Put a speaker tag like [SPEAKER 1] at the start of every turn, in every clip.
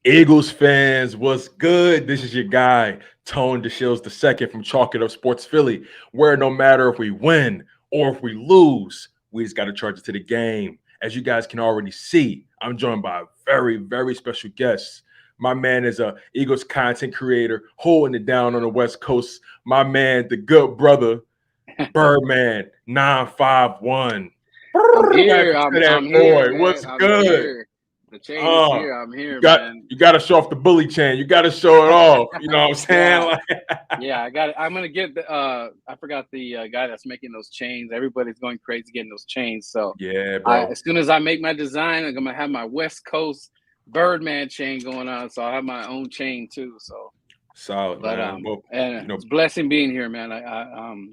[SPEAKER 1] Eagles fans, what's good? This is your guy, Tone DeShields II from Chalk It Up Sports Philly, where no matter if we win or if we lose, we just got to charge it to the game. As you guys can already see, I'm joined by a very, very special guest. My man is a Eagles content creator holding it down on the West Coast. My man, the good brother, Birdman 951.
[SPEAKER 2] I'm
[SPEAKER 1] What
[SPEAKER 2] here.
[SPEAKER 1] happened to that
[SPEAKER 2] I'm here,
[SPEAKER 1] boy?
[SPEAKER 2] man.
[SPEAKER 1] What's
[SPEAKER 2] I'm
[SPEAKER 1] good?
[SPEAKER 2] here. The chain is here. I'm
[SPEAKER 1] You
[SPEAKER 2] here,
[SPEAKER 1] got
[SPEAKER 2] man.
[SPEAKER 1] you got to show off the bully chain. You got to show it off. You know what I'm saying?
[SPEAKER 2] Yeah,
[SPEAKER 1] Like,
[SPEAKER 2] yeah. I got it. I'm gonna get the. I forgot the guy that's making those chains. Everybody's going crazy getting those chains. So,
[SPEAKER 1] yeah, bro.
[SPEAKER 2] as soon as I make my design, I'm gonna have my West Coast Birdman chain going on. So I have my own chain too. So,
[SPEAKER 1] Solid,
[SPEAKER 2] but
[SPEAKER 1] man. Well,
[SPEAKER 2] and
[SPEAKER 1] you know,
[SPEAKER 2] it's a blessing being here, man.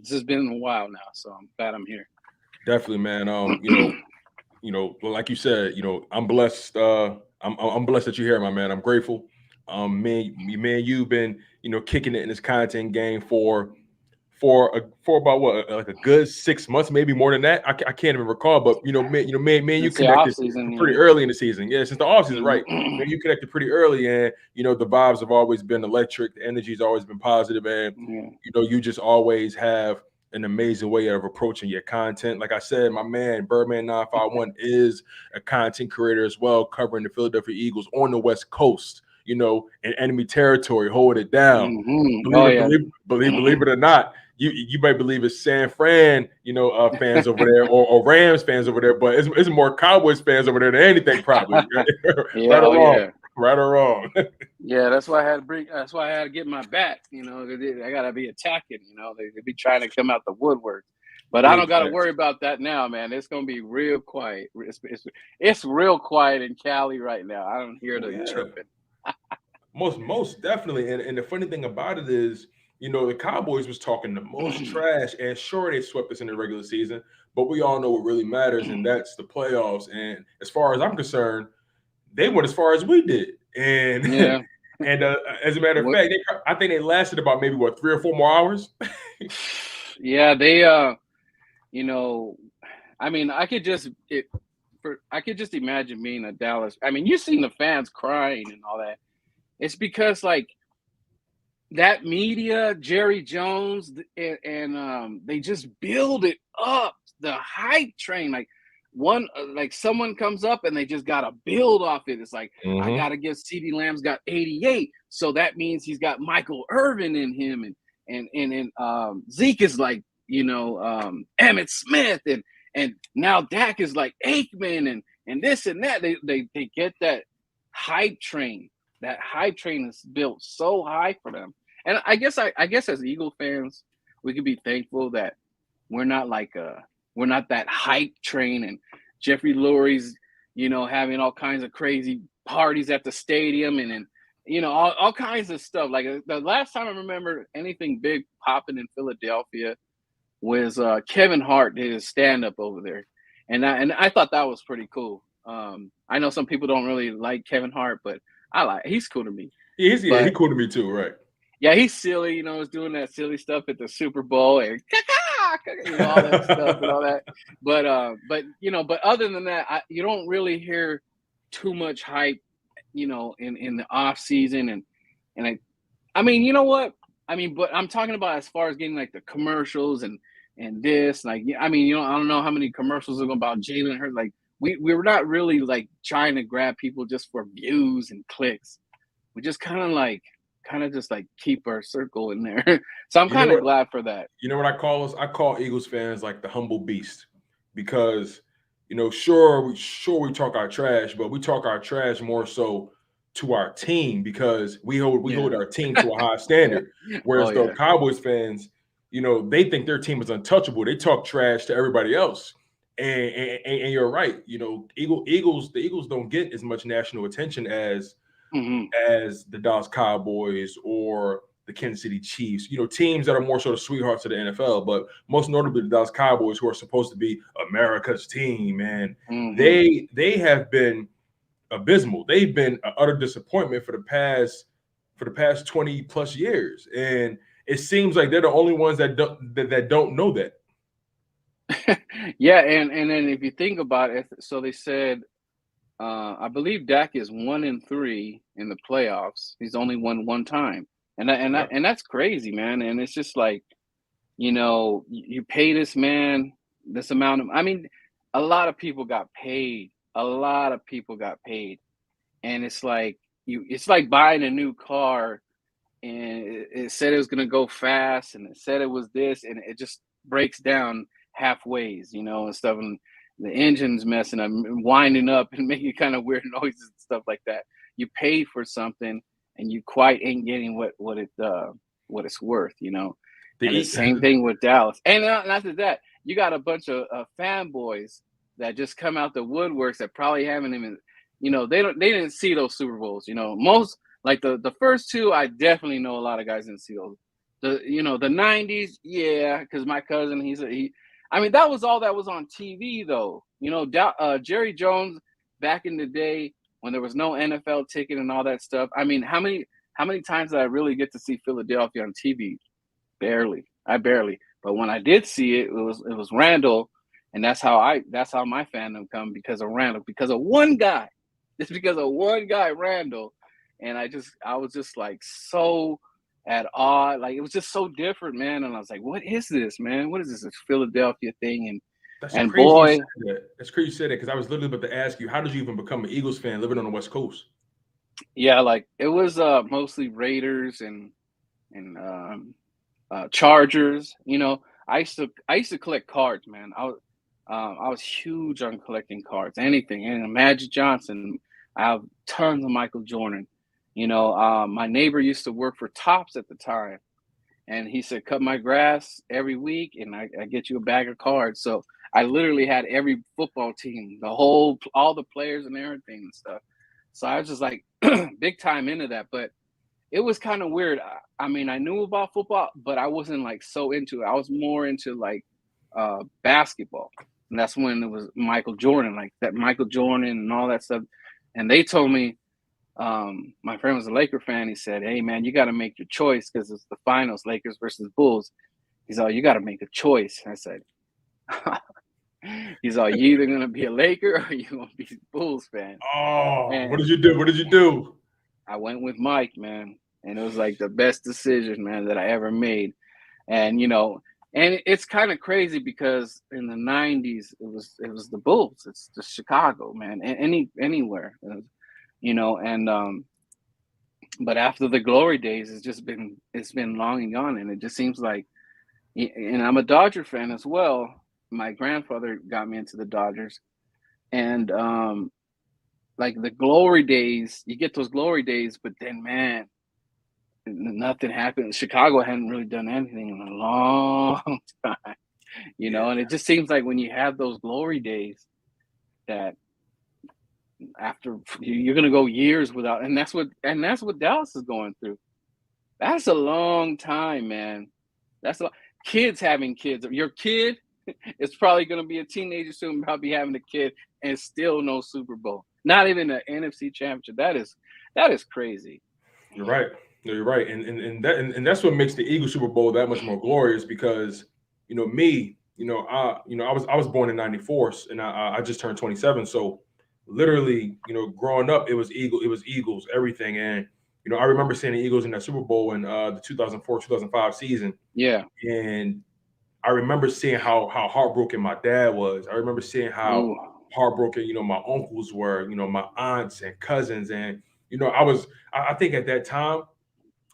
[SPEAKER 2] This has been a while now, so I'm glad I'm here.
[SPEAKER 1] definitely, man. Like you said, I'm blessed. I'm blessed that you're here, my man. I'm grateful. Man, you've been, kicking it in this content game for about what, like a good 6 months, maybe more than that. I can't even recall, but man, you
[SPEAKER 2] It's the off
[SPEAKER 1] connected
[SPEAKER 2] season,
[SPEAKER 1] pretty
[SPEAKER 2] yeah.
[SPEAKER 1] early in the season. Yeah, since the off season, right? Man,
[SPEAKER 2] Mhm.
[SPEAKER 1] you connected pretty early, and the vibes have always been electric. The energy's always been positive, and
[SPEAKER 2] Yeah.
[SPEAKER 1] you just always have an amazing way of approaching your content. Like I said, my man Birdman 951 is a content creator as well, covering the Philadelphia Eagles on the West Coast. In enemy territory, holding it down.
[SPEAKER 2] Oh
[SPEAKER 1] Believe it,
[SPEAKER 2] yeah.
[SPEAKER 1] believe it or not, you might believe it's San Fran, fans over there, or Rams fans over there, but it's more Cowboys fans over there than anything, probably.
[SPEAKER 2] Yeah.
[SPEAKER 1] Right or
[SPEAKER 2] Oh
[SPEAKER 1] wrong,
[SPEAKER 2] yeah.
[SPEAKER 1] right or wrong.
[SPEAKER 2] Yeah. That's why I had to bring. That's why I had to get my bat. I gotta be attacking. They be trying to come out the woodwork, but I
[SPEAKER 1] Big
[SPEAKER 2] don't got to
[SPEAKER 1] facts.
[SPEAKER 2] worry about that now, man. It's gonna be real quiet. It's real quiet in Cali right now. I don't hear
[SPEAKER 1] Oh
[SPEAKER 2] the
[SPEAKER 1] yeah,
[SPEAKER 2] chirping.
[SPEAKER 1] most definitely. And the funny thing about it is, the Cowboys was talking the most trash, and sure they swept us in the regular season, but we all know what really matters, and that's the playoffs. And as far as I'm concerned, they went as far as we did, and
[SPEAKER 2] Yeah.
[SPEAKER 1] and as a matter of
[SPEAKER 2] What?
[SPEAKER 1] fact, I think they lasted about maybe 3 or 4 more hours.
[SPEAKER 2] Yeah. You know, I mean, I could just imagine being a Dallas. I mean, you've seen the fans crying and all that. It's because like that media, Jerry Jones, and they just build it up, the hype train. Like someone comes up and they just gotta build off it. It's like I
[SPEAKER 1] Mm-hmm.
[SPEAKER 2] gotta give CD Lamb's got 88, so that means he's got Michael Irvin in him, and Zeke is like Emmett Smith, and now Dak is like Aikman, and this and that. They get that hype train. That hype train is built so high for them. And I guess as Eagle fans, we could be thankful that we're not we're not that hype train and Jeffrey Lurie's, having all kinds of crazy parties at the stadium and all kinds of stuff. Like the last time I remember anything big popping in Philadelphia was Kevin Hart did his stand up over there, and I thought that was pretty cool. I know some people don't really like Kevin Hart, but he's cool to me.
[SPEAKER 1] He
[SPEAKER 2] But
[SPEAKER 1] cool to me too, right?
[SPEAKER 2] yeah, he's silly. He's doing that silly stuff at the Super Bowl and all that stuff and all that. But other than that, you don't really hear too much hype, in the off season and I mean, you know what? I mean, but I'm talking about as far as getting like the commercials and this, like, I mean, I don't know how many commercials are about Jalen Hurts. Like, we were not really like trying to grab people just for views and clicks. We just kind of just like keep our circle in there. So I'm
[SPEAKER 1] You know
[SPEAKER 2] kind of
[SPEAKER 1] what?
[SPEAKER 2] glad for that.
[SPEAKER 1] You know what I call us? I call Eagles fans like the humble beast, because sure we talk our trash, but we talk our trash more so to our team, because we hold
[SPEAKER 2] Yeah.
[SPEAKER 1] our team to a high standard.
[SPEAKER 2] Oh
[SPEAKER 1] Whereas the
[SPEAKER 2] yeah.
[SPEAKER 1] Cowboys fans, they think their team is untouchable. They talk trash to everybody else. And you're right. The Eagles don't get as much national attention
[SPEAKER 2] Hmm.
[SPEAKER 1] as the Dallas Cowboys or the Kansas City Chiefs, teams that are more sort of sweethearts of the NFL, but most notably the Dallas Cowboys, who are supposed to be America's team, and
[SPEAKER 2] Hmm.
[SPEAKER 1] they have been abysmal. They've been an utter disappointment for the past 20 plus years, and it seems like they're the only ones that don't know that.
[SPEAKER 2] Yeah, and then if you think about it, so they said I believe Dak is 1-3 in the playoffs. He's only won one time,
[SPEAKER 1] Yep.
[SPEAKER 2] and that's crazy, man. And it's just like, you pay this man this amount of. I mean, a lot of people got paid. A lot of people got paid, and it's like it's like buying a new car, and it said it was gonna go fast, and it said it was this, and it just breaks down halfways, and stuff, and the engine's messing up, and winding up, and making kind of weird noises and stuff like that. You pay for something, and you quite ain't getting what it's worth.
[SPEAKER 1] The
[SPEAKER 2] And the
[SPEAKER 1] E-
[SPEAKER 2] same thing with Dallas. And not after that, you got a bunch of fanboys that just come out the woodworks that probably haven't even, they didn't see those Super Bowls. Most, like the first two, I definitely know a lot of guys didn't see those. The '90s, yeah, because my cousin, I mean, that was all that was on TV though. Jerry Jones back in the day when there was no NFL ticket and all that stuff. I mean, how many times did I really get to see Philadelphia on TV? Barely. I barely. But when I did see it, it was Randall, and that's how my fandom come, because of Randall, because of one guy. It's because of one guy, Randall. And I was just like so at awe. Like, it was just so different, man. And I was like, what is this, man? What is this Philadelphia thing?
[SPEAKER 1] That's
[SPEAKER 2] And
[SPEAKER 1] crazy you
[SPEAKER 2] boy,
[SPEAKER 1] said that. That's crazy you said that because I was literally about to ask you, how did you even become an Eagles fan living on the West Coast?
[SPEAKER 2] yeah, like it was mostly Raiders and Chargers. I used to collect cards, man. I was huge on collecting cards, anything, and Magic Johnson. I have tons of Michael Jordan. My neighbor used to work for Tops at the time, and he said, "Cut my grass every week, and I get you a bag of cards." So I literally had every football team, all the players and everything and stuff. So I was just like big time into that, but it was kind of weird. I mean, I knew about football, but I wasn't like so into it. I was more into like basketball, and that's when it was Michael Jordan, like that Michael Jordan and all that stuff. And they told me, my friend was a Laker fan. He said, "Hey, man, you got to make your choice because it's the finals, Lakers versus Bulls." He's all, "You got to make a choice." I said, "He's all, you either gonna be a Laker or you gonna be a Bulls fan."
[SPEAKER 1] Oh, what
[SPEAKER 2] And
[SPEAKER 1] did you do? What did you do?
[SPEAKER 2] I went with Mike, man, and it was like the best decision, man, that I ever made. And and it's kind of crazy because in the '90s it was the Bulls. It's the Chicago, man, anywhere, and but after the glory days, it's been long and gone, and it just seems like, and I'm a Dodger fan as well. My grandfather got me into the Dodgers, and like the glory days, you get those glory days, but then, man, nothing happened. Chicago hadn't really done anything in a long time,
[SPEAKER 1] Yeah,
[SPEAKER 2] and it just seems like when you have those glory days, that after you're gonna go years without, and that's what Dallas is going through. That's a long time, man. That's a kids having kids. Your kid is probably gonna be a teenager soon, probably having a kid, and still no Super Bowl. Not even an NFC Championship. That is crazy.
[SPEAKER 1] you're right. No, you're right, and that's what makes the Eagles Super Bowl that much more glorious because me, I was born in '94 and I just turned 27, so literally growing up it was Eagles everything, and I remember seeing the Eagles in that Super Bowl in the 2004-2005 season,
[SPEAKER 2] Yeah.
[SPEAKER 1] and I remember seeing how heartbroken my dad was. I remember seeing how
[SPEAKER 2] Ooh.
[SPEAKER 1] heartbroken, my uncles were, my aunts and cousins. And, I think at that time,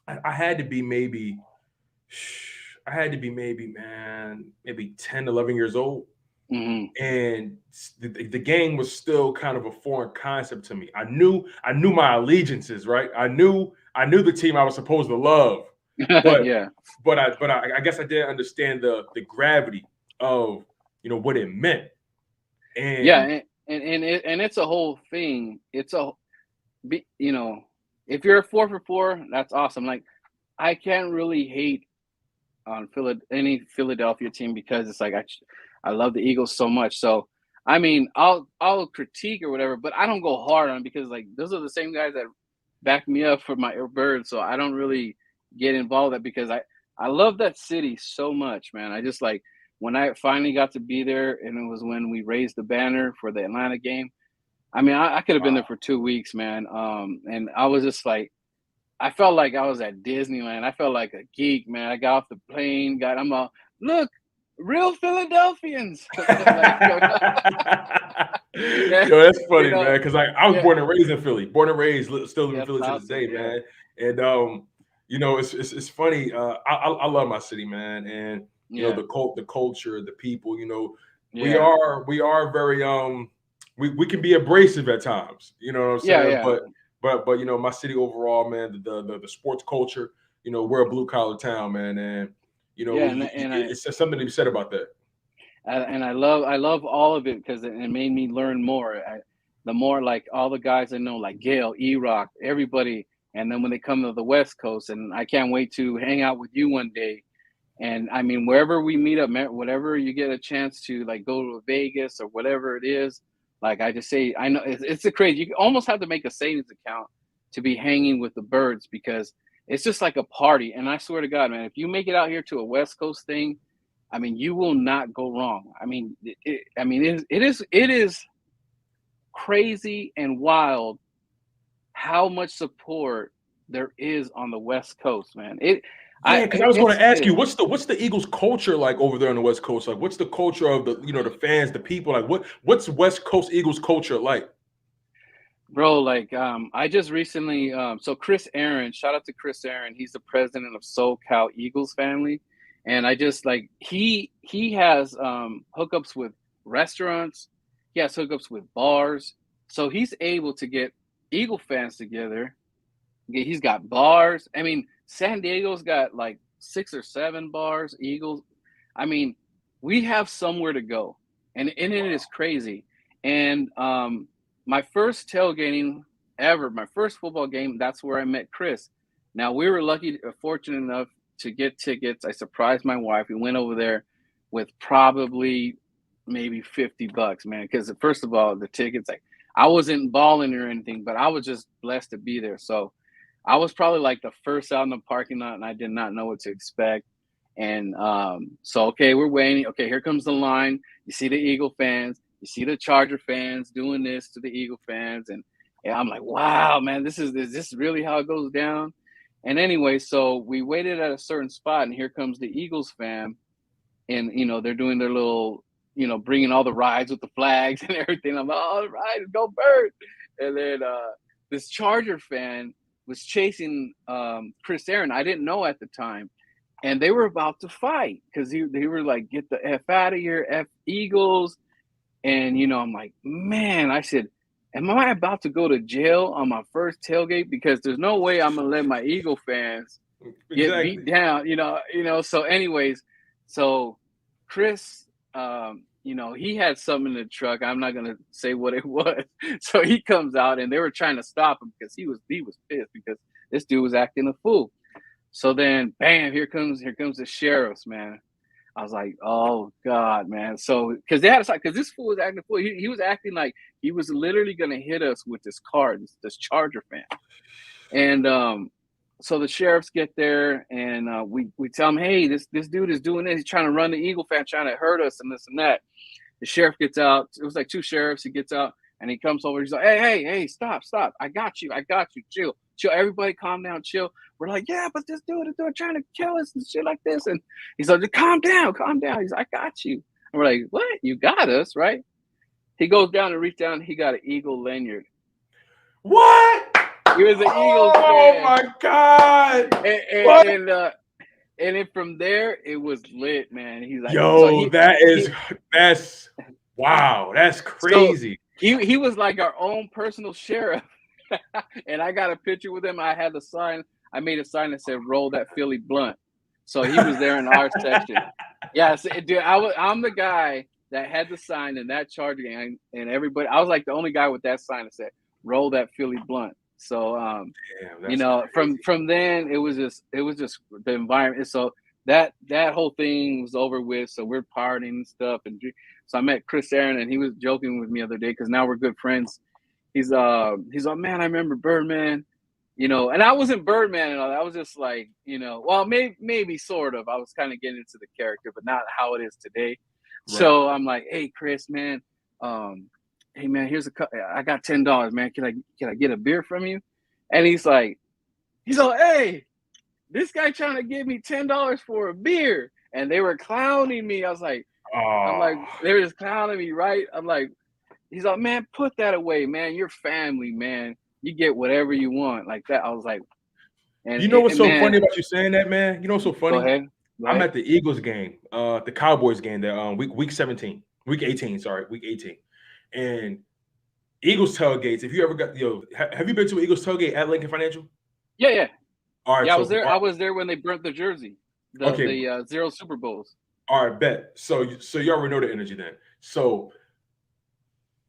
[SPEAKER 1] I had to be man, maybe 10, 11 years old.
[SPEAKER 2] Hmm.
[SPEAKER 1] And the game was still kind of a foreign concept to me. I knew my allegiances, right? I knew the team I was supposed to love, but
[SPEAKER 2] Yeah.
[SPEAKER 1] but I guess I didn't understand the gravity of what it meant.
[SPEAKER 2] Yeah,
[SPEAKER 1] And
[SPEAKER 2] and it's a whole thing. It's a be if you're a 4 for 4, that's awesome. Like, I can't really hate on any Philadelphia team because it's like I love the Eagles so much. So I mean, I'll critique or whatever, but I don't go hard on it because like those are the same guys that back me up for my bird. So I don't really get involved with that because I love that city so much, man. I just like when I finally got to be there, and it was when we raised the banner for the Atlanta game. I mean, I could have been there
[SPEAKER 1] Wow.
[SPEAKER 2] for 2 weeks, man. And I was just like, I felt like I was at Disneyland. I felt like a geek, man. I got off the plane, I'm all, look, real Philadelphians. Like, yeah,
[SPEAKER 1] Yo, that's
[SPEAKER 2] you
[SPEAKER 1] funny,
[SPEAKER 2] know,
[SPEAKER 1] man. Because I was
[SPEAKER 2] yeah,
[SPEAKER 1] born and raised in Philly, born and raised, still live in
[SPEAKER 2] yeah,
[SPEAKER 1] Philly to this
[SPEAKER 2] Towson,
[SPEAKER 1] day,
[SPEAKER 2] yeah,
[SPEAKER 1] man. And it's funny. I love my city, man, and
[SPEAKER 2] yeah,
[SPEAKER 1] the culture, the people.
[SPEAKER 2] yeah,
[SPEAKER 1] We are very we can be abrasive at times. You know what I'm
[SPEAKER 2] yeah,
[SPEAKER 1] saying?
[SPEAKER 2] yeah,
[SPEAKER 1] But my city overall, man, the sports culture. We're a blue collar town, man, and
[SPEAKER 2] yeah, and
[SPEAKER 1] it's something to be said about that.
[SPEAKER 2] I love all of it because it made me learn more. The more like all the guys I know, like Gail, E-Rock, everybody, and then when they come to the West Coast, and I can't wait to hang out with you one day. And I mean, wherever we meet up, whatever you get a chance to like go to Vegas or whatever it is, like I just say, I know it's a crazy. You almost have to make a savings account to be hanging with the birds because it's just like a party. And I swear to God, man, if you make it out here to a West Coast thing, I mean, you will not go wrong. I mean, it is crazy and wild how much support there is on the West Coast, man.
[SPEAKER 1] Yeah, because I was going to
[SPEAKER 2] It
[SPEAKER 1] ask you,
[SPEAKER 2] is.
[SPEAKER 1] what's the Eagles culture like over there on the West Coast? Like, what's the culture of the fans, the people? Like, what's West Coast Eagles culture like?
[SPEAKER 2] Bro, like I just recently so Chris Aaron, shout out to Chris Aaron. He's the president of SoCal Eagles family. And I just like he has hookups with restaurants, he has hookups with bars. So he's able to get Eagle fans together. He's got bars. I mean, San Diego's got like 6 or 7 bars, Eagles. I mean, we have somewhere to go. And it is crazy. And my first tailgating ever, my first football game, that's where I met Chris. Now we were fortunate enough to get tickets. I surprised my wife. We went over there with probably maybe $50, man. Because first of all, the tickets, like I wasn't balling or anything, but I was just blessed to be there. So I was probably like the first out in the parking lot, and I did not know what to expect. And so, okay, we're waiting. Okay, here comes the line. You see the Eagle fans, you see the Charger fans doing this to the Eagle fans, and I'm like, wow, man, is this really how it goes down? And anyway, so we waited at a certain spot, and here comes the Eagles fan, and they're doing their little, bringing all the rides with the flags and everything. I'm like, all right, go Bird! And then this Charger fan was chasing Chris Aaron. I didn't know at the time, and they were about to fight because they were like, "Get the f out of here, f Eagles!" And I'm like, man, I said, "Am I about to go to jail on my first tailgate? Because there's no way I'm gonna let my Eagle fans get beat
[SPEAKER 1] Exactly.
[SPEAKER 2] down." So, anyways, so Chris, he had something in the truck. I'm not gonna say what it was. So he comes out, and they were trying to stop him because he was pissed because this dude was acting a fool. So then, bam! Here comes the sheriffs, man. I was like, oh God, man. So because this fool was acting a fool. He was acting like he was literally gonna hit us with this car, this Charger fan. And so the sheriffs get there, and we tell him, hey, this dude is doing this. He's trying to run the Eagle fan, trying to hurt us, and this and that. The sheriff gets out. It was like 2 sheriffs. He gets out, and he comes over. He's like, hey, stop. I got you. Chill. Everybody calm down, chill. We're like, yeah, but this dude is trying to kill us and shit like this. And he's like, calm down. He's like, I got you. And we're like, what? You got us, right? He goes down and reach down. He got an Eagle lanyard.
[SPEAKER 1] What?
[SPEAKER 2] He was an Eagles
[SPEAKER 1] Oh
[SPEAKER 2] fan.
[SPEAKER 1] my God! What?
[SPEAKER 2] And then from there, it was lit, man. He's like, so
[SPEAKER 1] Yo, that's wow, that's
[SPEAKER 2] so
[SPEAKER 1] crazy.
[SPEAKER 2] he was like our own personal sheriff. And I got a picture with him. I made a sign that said "Roll that Philly blunt." So he was there in our section. Yeah, so, dude, I'm the guy that had the sign in that Charger game, and everybody. I was like the only guy with that sign that said "Roll that Philly blunt." So
[SPEAKER 1] Damn, that's crazy.
[SPEAKER 2] from then it was just the environment. So that whole thing was over with. So we're partying and stuff, and so I met Chris Aaron, and he was joking with me the other day because now we're good friends. He's like, man, I remember Birdman, and I wasn't Birdman and all that. I was just like, well, maybe sort of. I was kind of getting into the character, but not how it is today.
[SPEAKER 1] Right.
[SPEAKER 2] So I'm like, hey, Chris, man, hey man, I got $10, man. Can I get a beer from you? And he's like, hey, this guy trying to give me $10 for a beer. And they were clowning me. I'm like,
[SPEAKER 1] Oh,
[SPEAKER 2] they were just clowning me, right? I'm like, he's like, man, put that away, man. You're family, man. You get whatever you want, like that. I was like,
[SPEAKER 1] you know what's
[SPEAKER 2] and
[SPEAKER 1] so funny
[SPEAKER 2] man,
[SPEAKER 1] about you saying that, man? You know what's so
[SPEAKER 2] go
[SPEAKER 1] funny?
[SPEAKER 2] ahead. Go
[SPEAKER 1] I'm
[SPEAKER 2] ahead.
[SPEAKER 1] at the Eagles game, the Cowboys game, that week 17, week 18, sorry, week 18. And Eagles tailgates, if you ever got have you been to an Eagles tailgate at Lincoln Financial?
[SPEAKER 2] Yeah, yeah.
[SPEAKER 1] All right,
[SPEAKER 2] Yeah, I
[SPEAKER 1] so
[SPEAKER 2] was there. I was there when they burnt the jersey,
[SPEAKER 1] okay,
[SPEAKER 2] the 0 Super Bowls.
[SPEAKER 1] all right, bet. So you already know the energy then. So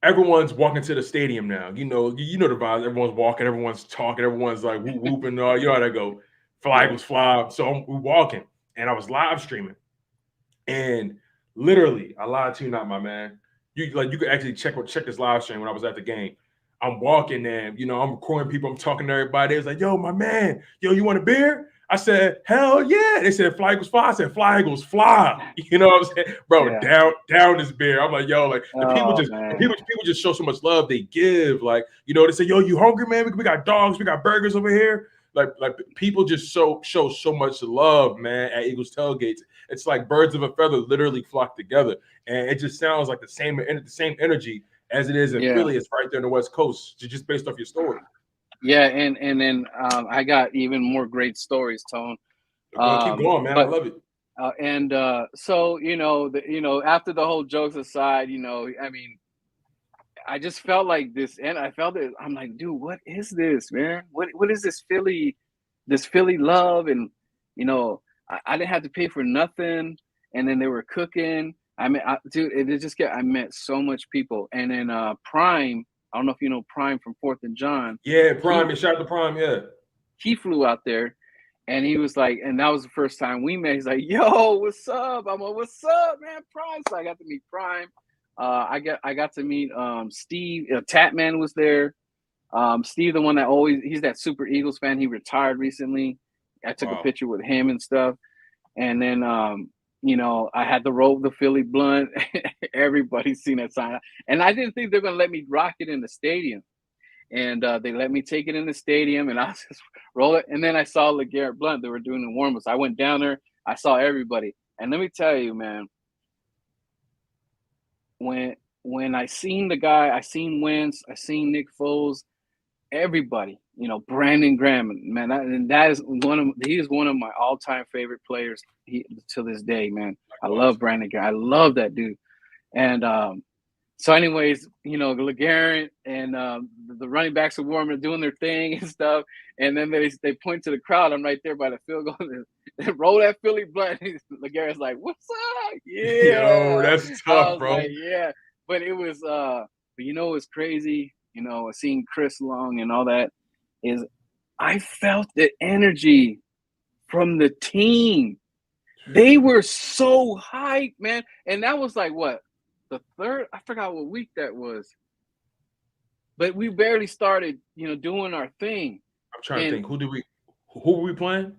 [SPEAKER 1] everyone's walking to the stadium now. You know the vibes. Everyone's walking, everyone's talking, everyone's like whooping. You know how that go. Flag was fly. So we're walking, and I was live streaming, and literally, I lied to you not, my man. You could actually check this live stream when I was at the game. I'm walking and I'm recording people. I'm talking to everybody. It's like, yo, my man, yo, you want a beer? I said, hell yeah. They said fly eagles fly. I said fly eagles fly. You know what I'm saying? Bro,
[SPEAKER 2] Yeah.
[SPEAKER 1] down this beer. I'm like, yo, like
[SPEAKER 2] Oh man.
[SPEAKER 1] people just show so much love. They give. Like, they say, yo, you hungry, man? We got dogs, we got burgers over here. Like people just show so much love, man, at Eagles tailgates. It's like birds of a feather literally flock together. And it just sounds like the same energy as it is in Philly. It's right there on the West Coast, just based off your story.
[SPEAKER 2] Yeah, and then I got even more great stories, Tone.
[SPEAKER 1] Keep going, man. I love it.
[SPEAKER 2] So after the whole jokes aside, I mean, I just felt like this, and I felt it. I'm like, dude, what is this, man? What is this Philly love? And I didn't have to pay for nothing, and then they were cooking. I mean, dude, I met so much people, and then Prime. I don't know if you know Prime from 4th and John.
[SPEAKER 1] Yeah, Prime. And shout out to Prime. Yeah.
[SPEAKER 2] He flew out there, and he was like, and that was the first time we met. He's like, yo, what's up? I'm like, what's up, man? Prime. So I got to meet Prime. I got to meet Steve. Tatman was there. Steve, the one he's that super Eagles fan. He retired recently. I took a picture with him and stuff. And then I had to roll the Philly blunt. Everybody's seen that sign. And I didn't think they're gonna let me rock it in the stadium. And they let me take it in the stadium, and I just roll it. And then I saw LeGarrette Blount. They were doing the warm-ups. I went down there. I saw everybody. And let me tell you, man, when I seen the guy, I seen Wentz, I seen Nick Foles, everybody, Brandon Graham, man, he is one of my all-time favorite players to this day, man. I love Brandon Graham. I love that dude. And so anyways, LeGarrette and the running backs are warming, doing their thing and stuff. And then they point to the crowd. I'm right there by the field goal. And roll that Philly blunt. LeGarrette's like, what's up? Yeah.
[SPEAKER 1] Yo, that's tough, bro.
[SPEAKER 2] Like, yeah. But it was, but it was crazy, seeing Chris Long and all that is I felt the energy from the team. They were so hyped, man. And that was like what? The third, I forgot what week that was, but we barely started, doing our thing.
[SPEAKER 1] I'm trying to think. Who were we playing?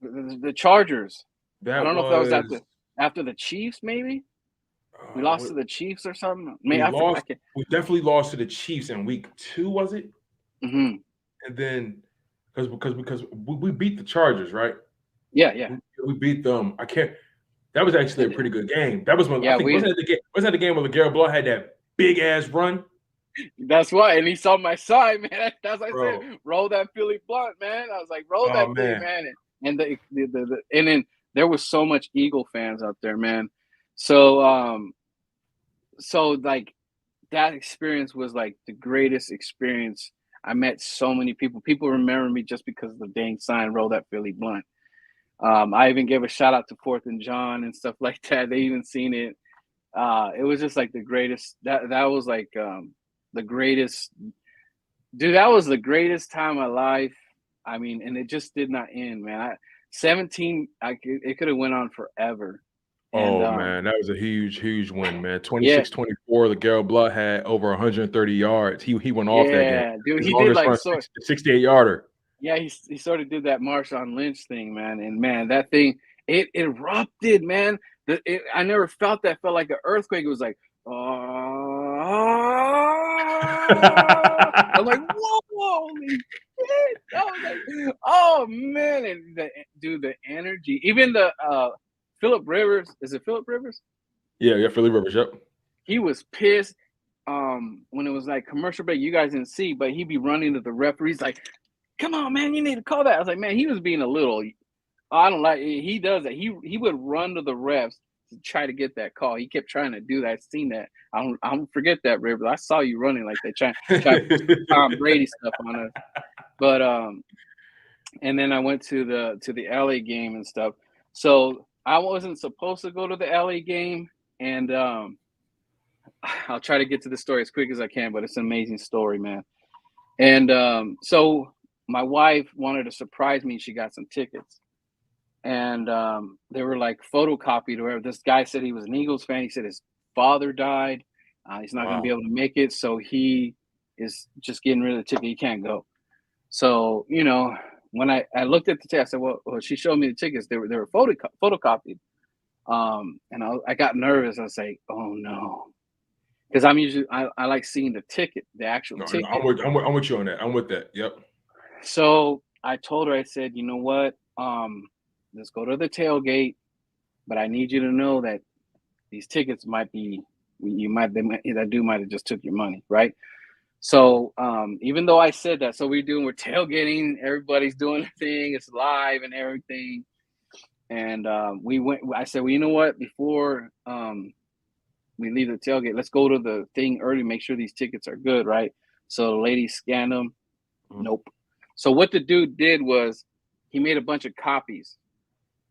[SPEAKER 2] The Chargers.
[SPEAKER 1] I
[SPEAKER 2] don't know if that was after the Chiefs, maybe. We lost to the Chiefs or something.
[SPEAKER 1] We definitely lost to the Chiefs in week 2, was it?
[SPEAKER 2] Mm-hmm.
[SPEAKER 1] And then because we beat the Chargers, right?
[SPEAKER 2] Yeah.
[SPEAKER 1] We beat them. That was actually a pretty good game. That was when wasn't that the game where LeGarrette Blount had that big ass run?
[SPEAKER 2] That's why, and he saw my side, man. That's what I said. Roll that Philly blunt, man. I was like, roll that thing, man. And and then there was so much Eagle fans out there, man. So like that experience was like the greatest experience. I met so many people. People remember me just because of the dang sign, roll that Philly blunt. I even gave a shout out to 4th and John and stuff like that. They even seen it. It was just like the greatest. That was like the greatest. Dude, that was the greatest time of my life. I mean, and it just did not end, man. 17, it could have went on forever.
[SPEAKER 1] And, man, that was a huge win, man. 26-24. LeGarrette Blount had over 130 yards. He went off that game.
[SPEAKER 2] Yeah, dude, he did like
[SPEAKER 1] 68-yarder.
[SPEAKER 2] Yeah, he sort of did that Marshawn Lynch thing, man. And man, that thing, it erupted, man. I never felt that. Felt like an earthquake. It was like, I'm like, whoa, holy shit! I was like, oh man, and the energy, even the Philip Rivers, is it Philip Rivers?
[SPEAKER 1] Yeah, Philly Rivers. Yep.
[SPEAKER 2] He was pissed when it was like commercial break. You guys didn't see, but he'd be running to the referees like, come on, man, you need to call that. I was like, man, he was being a little. I don't like. He does that. He would run to the refs to try to get that call. He kept trying to do that. I've seen that. I don't forget that, Rivers. I saw you running like that, trying to put Tom Brady stuff on us. But and then I went to the LA game and stuff. So I wasn't supposed to go to the LA game, and I'll try to get to the story as quick as I can. But it's an amazing story, man. And so my wife wanted to surprise me. She got some tickets. And they were like photocopied or whatever. This guy said he was an Eagles fan. He said his father died. He's not going to be able to make it. So he is just getting rid of the ticket. He can't go. So, when I looked at the ticket, I said, well, she showed me the tickets. They were photocopied. And I got nervous. I was like, oh, no. Because I'm usually, I like seeing the ticket, the actual ticket.
[SPEAKER 1] I'm with you on that. I'm with that. Yep.
[SPEAKER 2] So I told her, I said, you know what? Let's go to the tailgate, but I need you to know that these tickets might be, that dude might have just took your money, right? So even though I said that, so we're tailgating, everybody's doing the thing, it's live and everything. And I said, well, you know what? Before we leave the tailgate, let's go to the thing early, make sure these tickets are good, right? So the lady scanned them. Nope. So what the dude did was he made a bunch of copies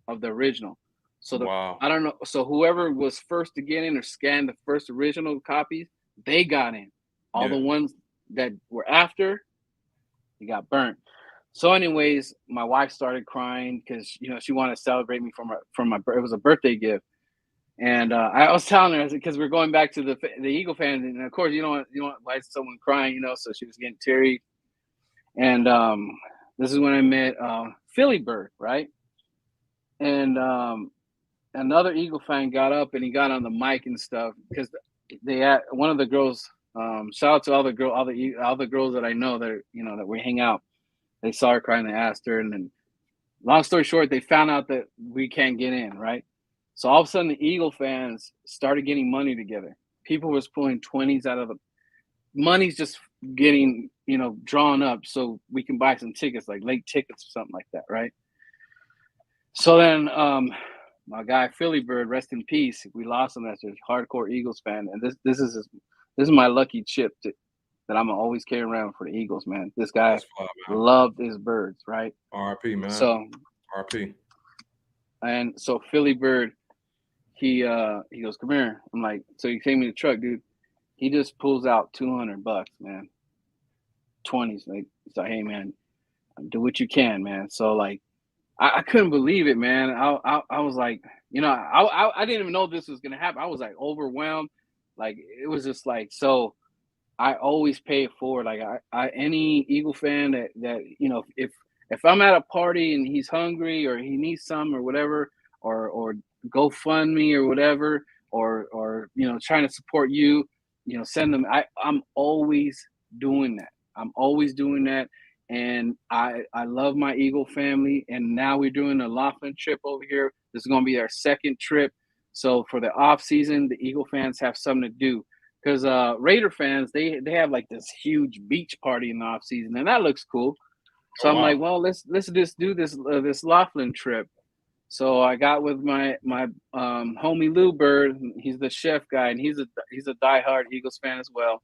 [SPEAKER 2] of the original. So I don't know. So whoever was first to get in or scanned the first original copies, they got in. All the ones that were after, they got burnt. So, anyways, my wife started crying because she wanted to celebrate me from my it was a birthday gift, and I was telling her because we're going back to the Eagle fans, and of course you don't want like someone crying, So she was getting teary, and this is when I met Philly Bird, right? And another Eagle fan got up and he got on the mic and stuff because they had one of the girls. Shout out to all the girls that I know that that we hang out. They saw her crying. They asked her, and then, long story short, they found out that we can't get in, right? So all of a sudden, the Eagle fans started getting money together. People was pulling 20s out of the money's just getting drawn up so we can buy some tickets, like late tickets or something like that, right? So then my guy Philly Bird, rest in peace, we lost him as a hardcore Eagles fan, and this is my lucky chip that I'm always carrying around for the Eagles, man. This guy loved his birds, right?
[SPEAKER 1] RIP, man.
[SPEAKER 2] So
[SPEAKER 1] RIP.
[SPEAKER 2] And so Philly Bird, he goes, come here. I'm like, so you take me the truck, dude. He just pulls out $200, man. 20s, like, so hey, man, do what you can, man. So like, I couldn't believe it, man. I was like, I didn't even know this was gonna happen. I was like overwhelmed, like it was just like so. I always pay it forward. Like I any Eagle fan that if I'm at a party and he's hungry or he needs some or whatever, or GoFundMe or whatever, or trying to support you, send them. I'm always doing that. I'm always doing that. And I love my Eagle family. And now we're doing a Laughlin trip over here. This is going to be our second trip. So for the off season, the Eagle fans have something to do. Because Raider fans, they have like this huge beach party in the off season, and that looks cool. So I'm like, well, let's just do this Laughlin trip. So I got with my homie Lou Bird. He's the chef guy, and he's a diehard Eagles fan as well.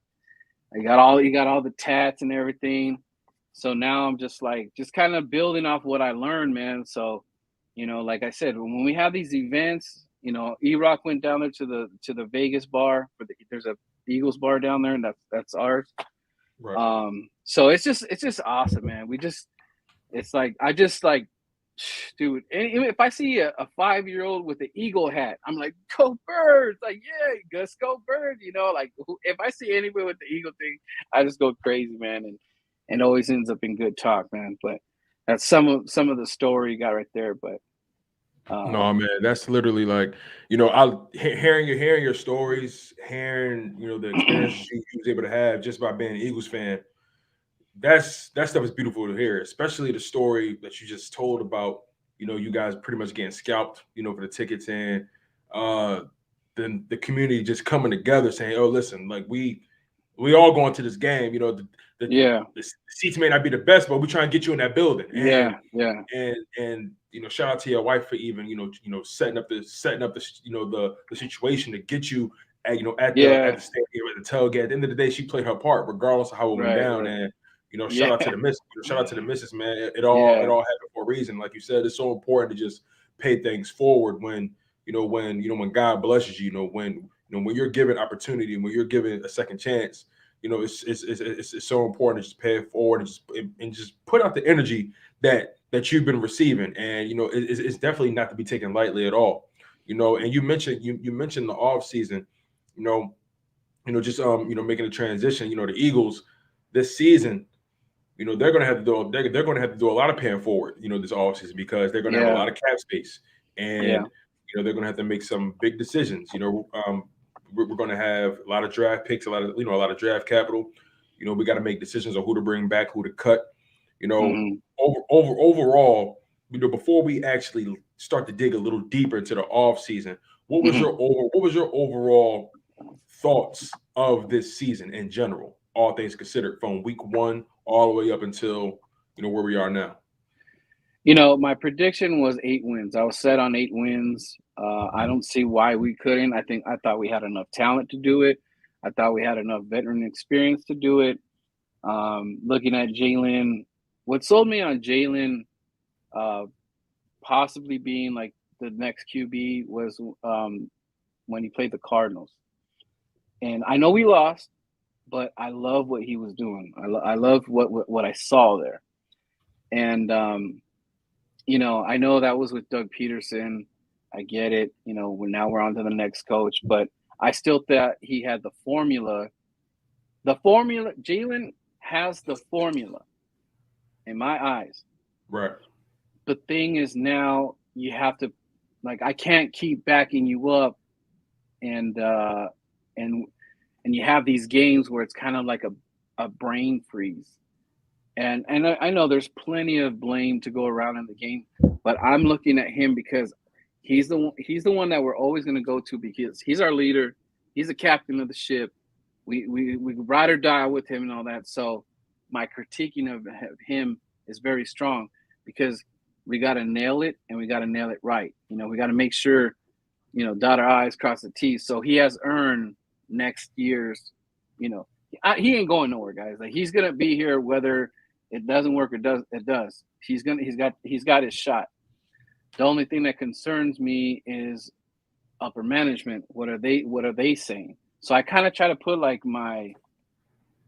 [SPEAKER 2] He got all the tats and everything. So now I'm just kind of building off what I learned, man. So, like I said, when we have these events, E-Rock went down there to the Vegas bar. There's a Eagles bar down there, and that's ours. Right. So it's just awesome, man. Dude, if I see a 5-year-old with an Eagle hat, I'm like, go Birds! Like, yeah, let's go Birds! Like if I see anybody with the Eagle thing, I just go crazy, man, and always ends up in good talk, man. But that's some of the story you got right there. But
[SPEAKER 1] No, man, that's literally like, hearing your stories, hearing, the experiences you was able to have just by being an Eagles fan. That stuff is beautiful to hear, especially the story that you just told about, you guys pretty much getting scalped, for the tickets, and uh then the community just coming together saying, "Oh, listen, like we all going to this game.
[SPEAKER 2] Yeah,
[SPEAKER 1] The seats may not be the best, but we try and get you in that building."
[SPEAKER 2] yeah, yeah,
[SPEAKER 1] And shout out to your wife for even setting up the the situation to get you at
[SPEAKER 2] yeah.
[SPEAKER 1] the stadium, at the tailgate. At the end of the day, she played her part regardless of how it went
[SPEAKER 2] Right,
[SPEAKER 1] down.
[SPEAKER 2] right.
[SPEAKER 1] And shout
[SPEAKER 2] Yeah,
[SPEAKER 1] out to the miss, shout out to the missus, man. It
[SPEAKER 2] yeah,
[SPEAKER 1] all happened for a reason. Like you said, it's so important to just pay things forward when when God blesses you. When you're given opportunity, when you're given a second chance. It's so important to just pay it forward and just put out the energy that you've been receiving, and it's definitely not to be taken lightly at all. And you mentioned the off season, you know, just making a transition. The Eagles this season, they're going to have to do they're going to have to do a lot of paying forward, this offseason, because they're going to have a
[SPEAKER 2] yeah,
[SPEAKER 1] lot of cap space,
[SPEAKER 2] yeah.
[SPEAKER 1] and they're going to have to make some big decisions. We're going to have a lot of draft picks, a lot of draft capital. We got to make decisions on who to bring back, who to cut.
[SPEAKER 2] Hmm.
[SPEAKER 1] Overall, before we actually start to dig a little deeper into the off season,
[SPEAKER 2] Hmm.
[SPEAKER 1] what was your overall thoughts of this season in general, all things considered, from week one all the way up until where we are now?
[SPEAKER 2] My prediction was 8 wins. I was set on 8 wins. I don't see why we couldn't. I thought we had enough talent to do it. I thought we had enough veteran experience to do it. Looking at Jalen, what sold me on Jalen uh, possibly being like the next QB was when he played the Cardinals. And I know we lost, but I love what he was doing. I love what I saw there. And I know that was with Doug Peterson. I get it. We're on to the next coach, but I still thought he had the formula. The formula, Jalen has the formula in my eyes.
[SPEAKER 1] Right.
[SPEAKER 2] The thing is now you have to, like, I can't keep backing you up, and and and you have these games where it's kind of like a brain freeze. And I know there's plenty of blame to go around in the game, but I'm looking at him because he's the one that we're always going to go to, because he's our leader. He's the captain of the ship. We ride or die with him and all that. So my critiquing of him is very strong, because we got to nail it, and we got to nail it right. We got to make sure, dot our I's, cross the T's. So he has earned next year's, he ain't going nowhere, guys. Like, he's gonna be here whether it doesn't work or does. He's got his shot. The only thing that concerns me is upper management. What are they saying? So I kind of try to put like my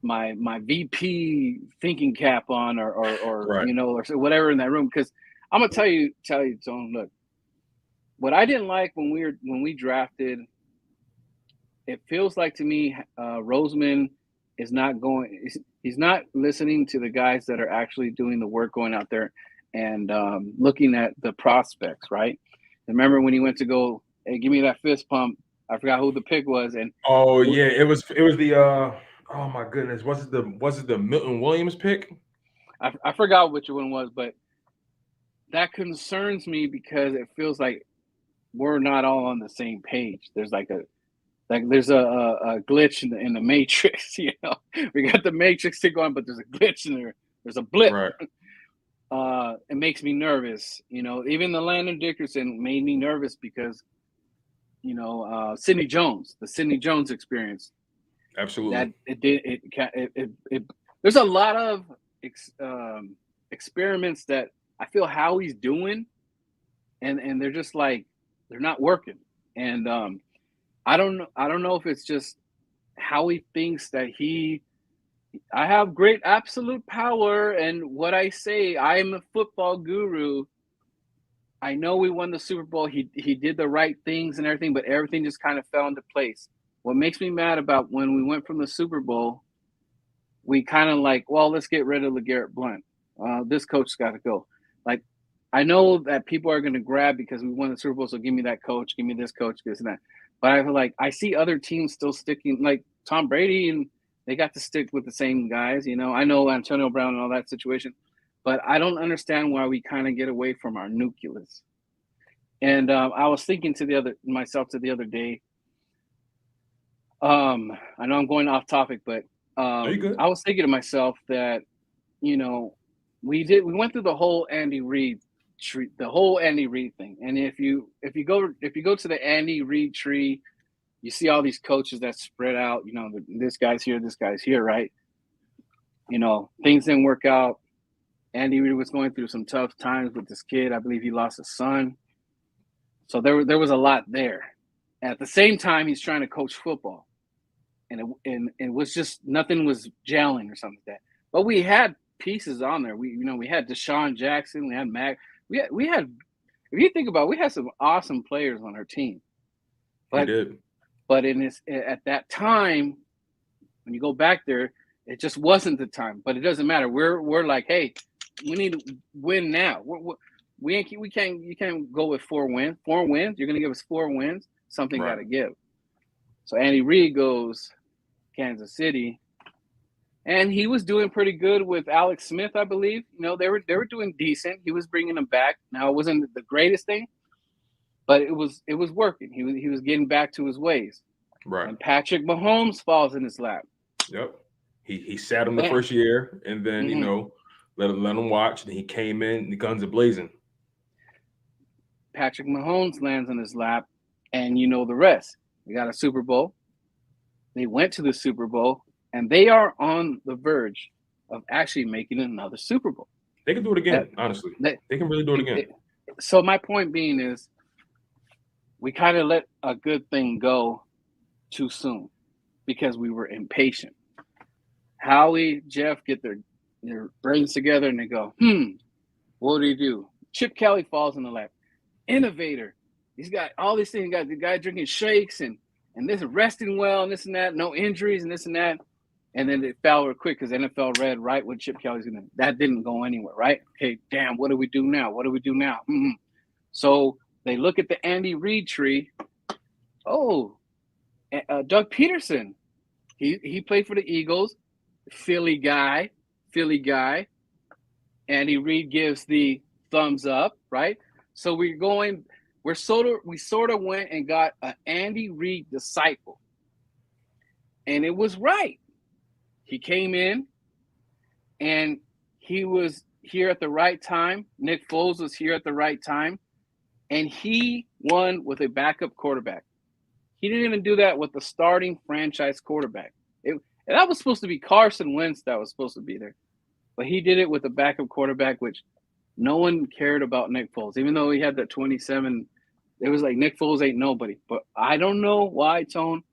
[SPEAKER 2] VP thinking cap on, or
[SPEAKER 1] Right.
[SPEAKER 2] or whatever in that room, because I'm gonna tell you, Tone, look, what I didn't like when we drafted, it feels like to me, Roseman is not going. He's not listening to the guys that are actually doing the work, going out there and looking at the prospects. Right. Remember when he went to go, hey, give me that fist pump. I forgot who the pick was, and
[SPEAKER 1] Oh
[SPEAKER 2] it,
[SPEAKER 1] yeah, it was the oh my goodness, was it the Milton Williams pick?
[SPEAKER 2] I forgot which one was, but that concerns me because it feels like we're not all on the same page. There's a glitch in the matrix. We got the matrix thing going, but there's a glitch in there. There's a blip.
[SPEAKER 1] Right.
[SPEAKER 2] It makes me nervous. Even the Landon Dickerson made me nervous because the Sidney Jones experience, that
[SPEAKER 1] Absolutely.
[SPEAKER 2] it did it. There's a lot of experiments that I feel Howie's doing, and they're just like, they're not working. And I don't know if it's just how he thinks that I have great absolute power, and what I say, I'm a football guru. I know we won the Super Bowl. He did the right things and everything, but everything just kind of fell into place. What makes me mad about when we went from the Super Bowl, we kind of like, well, let's get rid of LeGarrette Blount. This coach's got to go. Like, I know that people are going to grab because we won the Super Bowl, so give me that coach, give me this coach, this and that. But I feel like I see other teams still sticking, like Tom Brady, and they got to stick with the same guys. I know Antonio Brown and all that situation, but I don't understand why we kind of get away from our nucleus. And I was thinking to the other day. I know I'm going off topic, but
[SPEAKER 1] Are you good?
[SPEAKER 2] I was thinking to myself that we went through the whole Andy Reid thing, and if you go to the Andy Reid tree, you see all these coaches that spread out. This guy's here, right? Things didn't work out. Andy Reid was going through some tough times with this kid. I believe he lost a son, so there was a lot there. At the same time, he's trying to coach football, and it was just nothing was gelling or something like that. But we had pieces on there. We had Deshaun Jackson, we had Mac, we had. If you think about it, we had some awesome players on our team.
[SPEAKER 1] We did.
[SPEAKER 2] But at that time, when you go back there, it just wasn't the time. But it doesn't matter. We're like, hey, we need to win now. You can't go with 4 wins. 4 wins. You're gonna give us 4 wins. Something got to give. So Andy Reid goes Kansas City, and he was doing pretty good with Alex Smith, I believe. They were doing decent. He was bringing them back. Now it wasn't the greatest thing, but it was working. He was getting back to his ways.
[SPEAKER 1] Right.
[SPEAKER 2] And Patrick Mahomes falls in his lap.
[SPEAKER 1] Yep. He sat him the first year, and then let him watch. And he came in, the guns are blazing.
[SPEAKER 2] Patrick Mahomes lands in his lap, and you know the rest. They got a Super Bowl. They went to the Super Bowl, and they are on the verge of actually making another Super Bowl.
[SPEAKER 1] They can do it again, honestly. They can really do it again.
[SPEAKER 2] So my point being is we kind of let a good thing go too soon because we were impatient. Howie, Jeff get their brains together, and they go, what do you do? Chip Kelly falls in the lap. Innovator. He's got all these things. He got the guy drinking shakes and this resting well and this and that, no injuries and this and that. And then it fell real quick because NFL read right what Chip Kelly's going to. That didn't go anywhere, right? Okay, damn, what do we do now? So they look at the Andy Reid tree. Oh, Doug Peterson. He played for the Eagles. Philly guy. Andy Reid gives the thumbs up, right? So we sort of went and got an Andy Reid disciple. And it was right. He came in and he was here at the right time. Nick Foles was here at the right time. And he won with a backup quarterback. He didn't even do that with the starting franchise quarterback. And that was supposed to be Carson Wentz that was supposed to be there. But he did it with a backup quarterback, which no one cared about Nick Foles. Even though he had that 27, it was like Nick Foles ain't nobody. But I don't know why, Tone.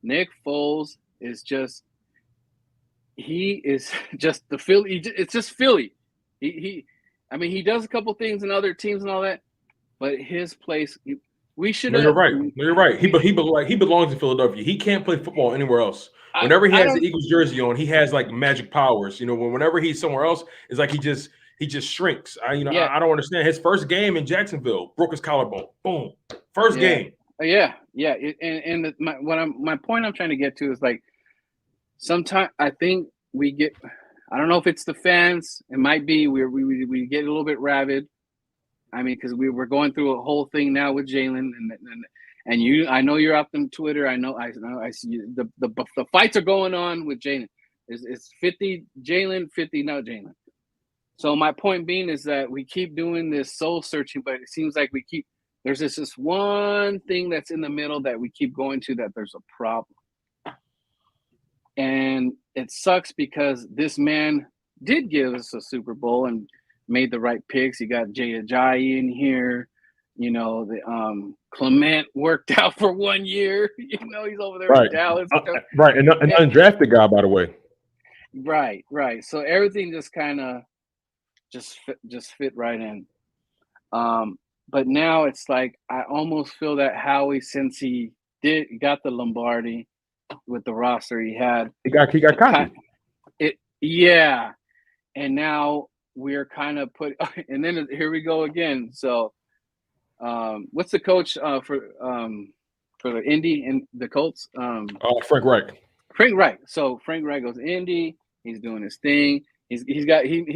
[SPEAKER 2] Nick Foles is just – he is just the Philly – it's just Philly. He does a couple things in other teams and all that, but his place – we should have –
[SPEAKER 1] No, you're right. He belongs in Philadelphia. He can't play football anywhere else. Whenever he has the Eagles jersey on, he has like magic powers. Whenever he's somewhere else, it's like he just shrinks. I don't understand. His first game in Jacksonville broke his collarbone. Boom, first game.
[SPEAKER 2] Yeah. My point I'm trying to get to is like sometimes I think we get. I don't know if it's the fans. It might be we get a little bit rabid. I mean, because we were going through a whole thing now with Jalen and you, I know you're up on Twitter. I see the fights are going on with Jalen. It's 50 Jalen, 50 no Jalen. So my point being is that we keep doing this soul searching, but it seems like there's this one thing that's in the middle that we keep going to that there's a problem. And it sucks because this man did give us a Super Bowl and made the right picks. He got Jay Ajayi in here. The Clement worked out for 1 year. He's over there in Dallas.
[SPEAKER 1] Right, and undrafted guy, by the way.
[SPEAKER 2] Right. So everything just kind of just fit right in. But now it's like I almost feel that Howie, since he got the Lombardi with the roster he had,
[SPEAKER 1] he got cocky.
[SPEAKER 2] Yeah, and now we're kind of put, and then here we go again. So, what's the coach for the Indy and the Colts?
[SPEAKER 1] Frank Reich.
[SPEAKER 2] Frank Reich. So Frank Reich goes to Indy. He's doing his thing. He's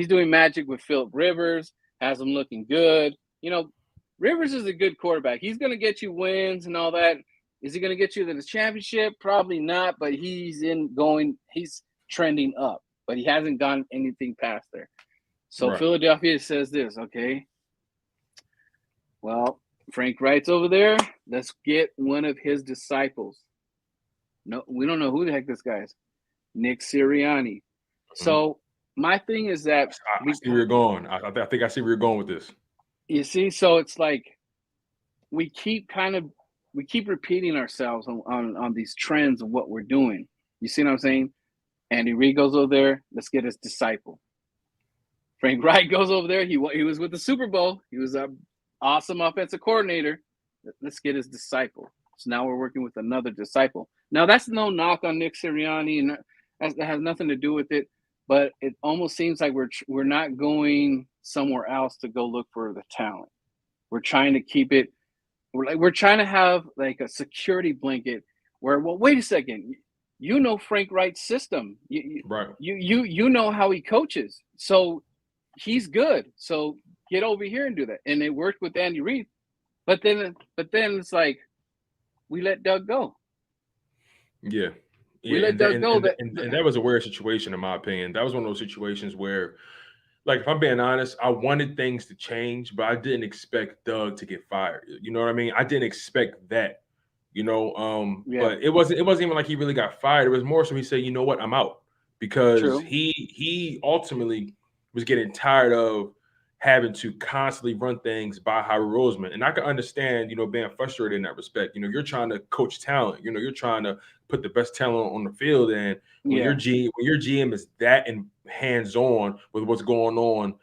[SPEAKER 2] doing magic with Philip Rivers. Has him looking good. You know, Rivers is a good quarterback. He's going to get you wins and all that. Is he going to get you to the championship? Probably not. But he's trending up. But he hasn't gotten anything past there. So
[SPEAKER 1] Right.
[SPEAKER 2] Philadelphia says this. Okay. Well, Frank Reich's over there. Let's get one of his disciples. No, we don't know who the heck this guy is. Nick Sirianni. So my thing is that
[SPEAKER 1] I see where you're going. I think I see where you're going with this.
[SPEAKER 2] You see, so it's like we keep repeating ourselves on these trends of what we're doing. You see what I'm saying? Andy Reid goes over there. Let's get his disciple. Frank Reich goes over there. He was with the Super Bowl. He was an awesome offensive coordinator. Let's get his disciple. So now we're working with another disciple. Now, that's no knock on Nick Sirianni, and that has nothing to do with it. But it almost seems like we're not going somewhere else to go look for the talent. We're trying to keep it. We're trying to have like a security blanket where, well, wait a second. You know Frank Reich's system.
[SPEAKER 1] Right.
[SPEAKER 2] You know how he coaches. So he's good. So get over here and do that. And it worked with Andy Reid. But then it's like we let Doug go.
[SPEAKER 1] Yeah.
[SPEAKER 2] We let Doug go.
[SPEAKER 1] And that was a weird situation, in my opinion. That was one of those situations where, like, if I'm being honest, I wanted things to change, but I didn't expect Doug to get fired. You know what I mean? I didn't expect that. But it wasn't even like he really got fired. It was more so he said, you know what, I'm out. Because he ultimately was getting tired of having to constantly run things by Howie Roseman. And I can understand, being frustrated in that respect. You're trying to coach talent. You're trying to put the best talent on the field. And when your GM is that hands-on with what's going on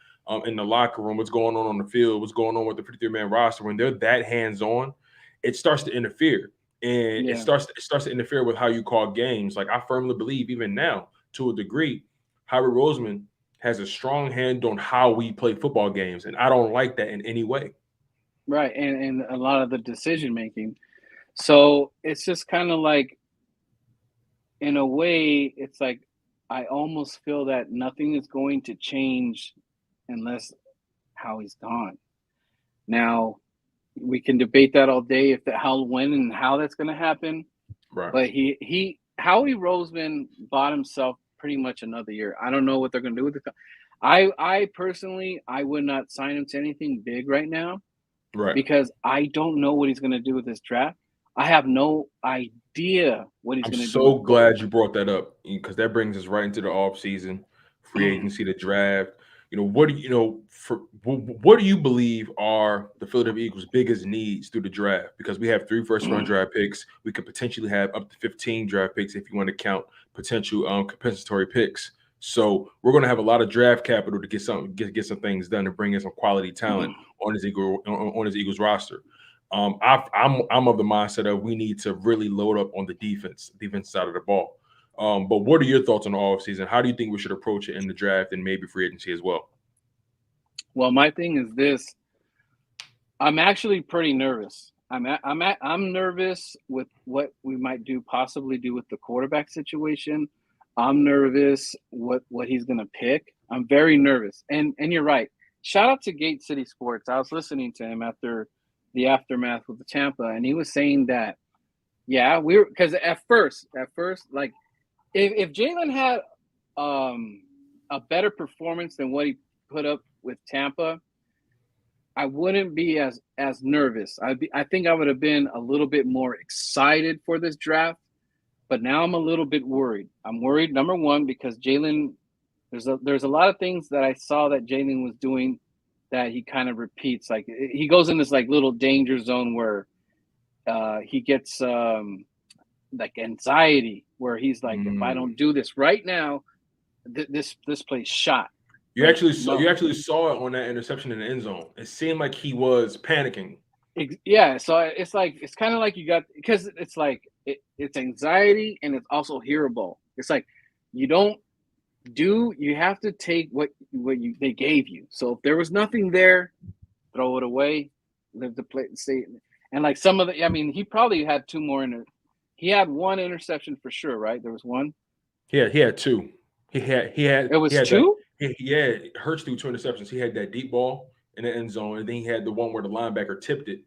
[SPEAKER 1] in the locker room, what's going on the field, what's going on with the 53-man roster, when they're that hands-on, it starts to interfere. And it starts to interfere with how you call games. Like, I firmly believe, even now, to a degree, Howie Roseman has a strong hand on how we play football games, and I don't like that in any way.
[SPEAKER 2] Right, and a lot of the decision making. So it's just kind of like, in a way, it's like I almost feel that nothing is going to change unless Howie's gone. Now, we can debate that all day when and how that's going to happen.
[SPEAKER 1] Right.
[SPEAKER 2] But Howie Roseman bought himself pretty much another year. I don't know what they're going to do with it. I personally, I would not sign him to anything big right now.
[SPEAKER 1] Right.
[SPEAKER 2] Because I don't know what he's going to do with this draft. I have no idea what he's going to do.
[SPEAKER 1] I'm so glad you brought that up, because that brings us right into the offseason, free agency, the draft. What do you believe are the Philadelphia Eagles' biggest needs through the draft? Because we have 3 first-round draft picks. We could potentially have up to 15 draft picks if you want to count potential compensatory picks. So we're going to have a lot of draft capital to get some things done and bring in some quality talent on his Eagles roster. I'm of the mindset of we need to really load up on the defense side of the ball. But what are your thoughts on the offseason? How do you think we should approach it in the draft and maybe free agency as well?
[SPEAKER 2] Well, my thing is this. I'm actually pretty nervous. I'm nervous with what we might possibly do with the quarterback situation. I'm nervous what he's going to pick. I'm very nervous. And you're right. Shout out to Gate City Sports. I was listening to him after the aftermath with the Tampa, and he was saying that, because at first, like, if Jalen had a better performance than what he put up with Tampa, I wouldn't be as nervous. I think I would have been a little bit more excited for this draft, but now I'm a little bit worried. I'm worried, number one, because Jalen, there's a lot of things that I saw that Jalen was doing that he kind of repeats. Like, he goes in this like little danger zone where he gets like anxiety, where he's like, if I don't do this right now, this play's shot.
[SPEAKER 1] You actually saw it on that interception in the end zone. It seemed like he was panicking.
[SPEAKER 2] Yeah, so it's kind of like because it's like it's anxiety and it's also hearable. It's like you don't you have to take what they gave you. So if there was nothing there, throw it away, live the play, stay. And like some of the, I mean, he probably had two more he had one interception for sure, right? There was one.
[SPEAKER 1] He had two.
[SPEAKER 2] It
[SPEAKER 1] He
[SPEAKER 2] was
[SPEAKER 1] had that.
[SPEAKER 2] two.
[SPEAKER 1] Hurts threw two interceptions. He had that deep ball in the end zone, and then he had the one where the linebacker tipped it.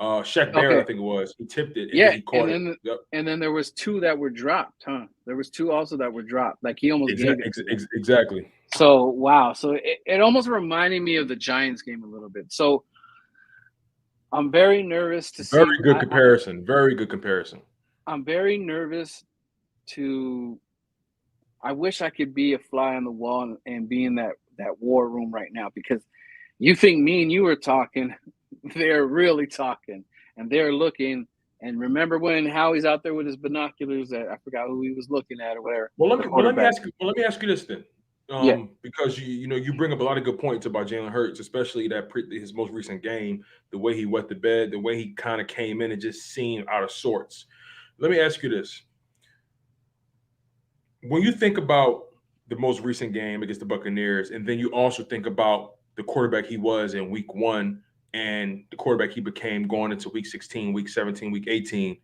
[SPEAKER 1] Shaq Barrett, I
[SPEAKER 2] Okay.
[SPEAKER 1] think it was. He tipped it, and then
[SPEAKER 2] Yeah,
[SPEAKER 1] he caught it. Yep.
[SPEAKER 2] and then there was two that were dropped, huh? There was two also that were dropped. Like he almost gave it to them.
[SPEAKER 1] Exactly.
[SPEAKER 2] So wow. So it almost reminded me of the Giants game a little bit. So I'm very nervous to see.
[SPEAKER 1] Very good comparison. Very good comparison.
[SPEAKER 2] I'm very nervous to. I wish I could be a fly on the wall and be in that war room right now, because you think me and you were talking, they're really talking, and they're looking. And remember when Howie's out there with his binoculars? I forgot who he was looking at or whatever.
[SPEAKER 1] Well, let me ask you this then.
[SPEAKER 2] Yeah.
[SPEAKER 1] Because you bring up a lot of good points about Jalen Hurts, especially his most recent game, the way he wet the bed, the way he kind of came in and just seemed out of sorts. Let me ask you this. When you think about the most recent game against the Buccaneers, and then you also think about the quarterback he was in week 1 and the quarterback he became going into week 16, week 17, week 18,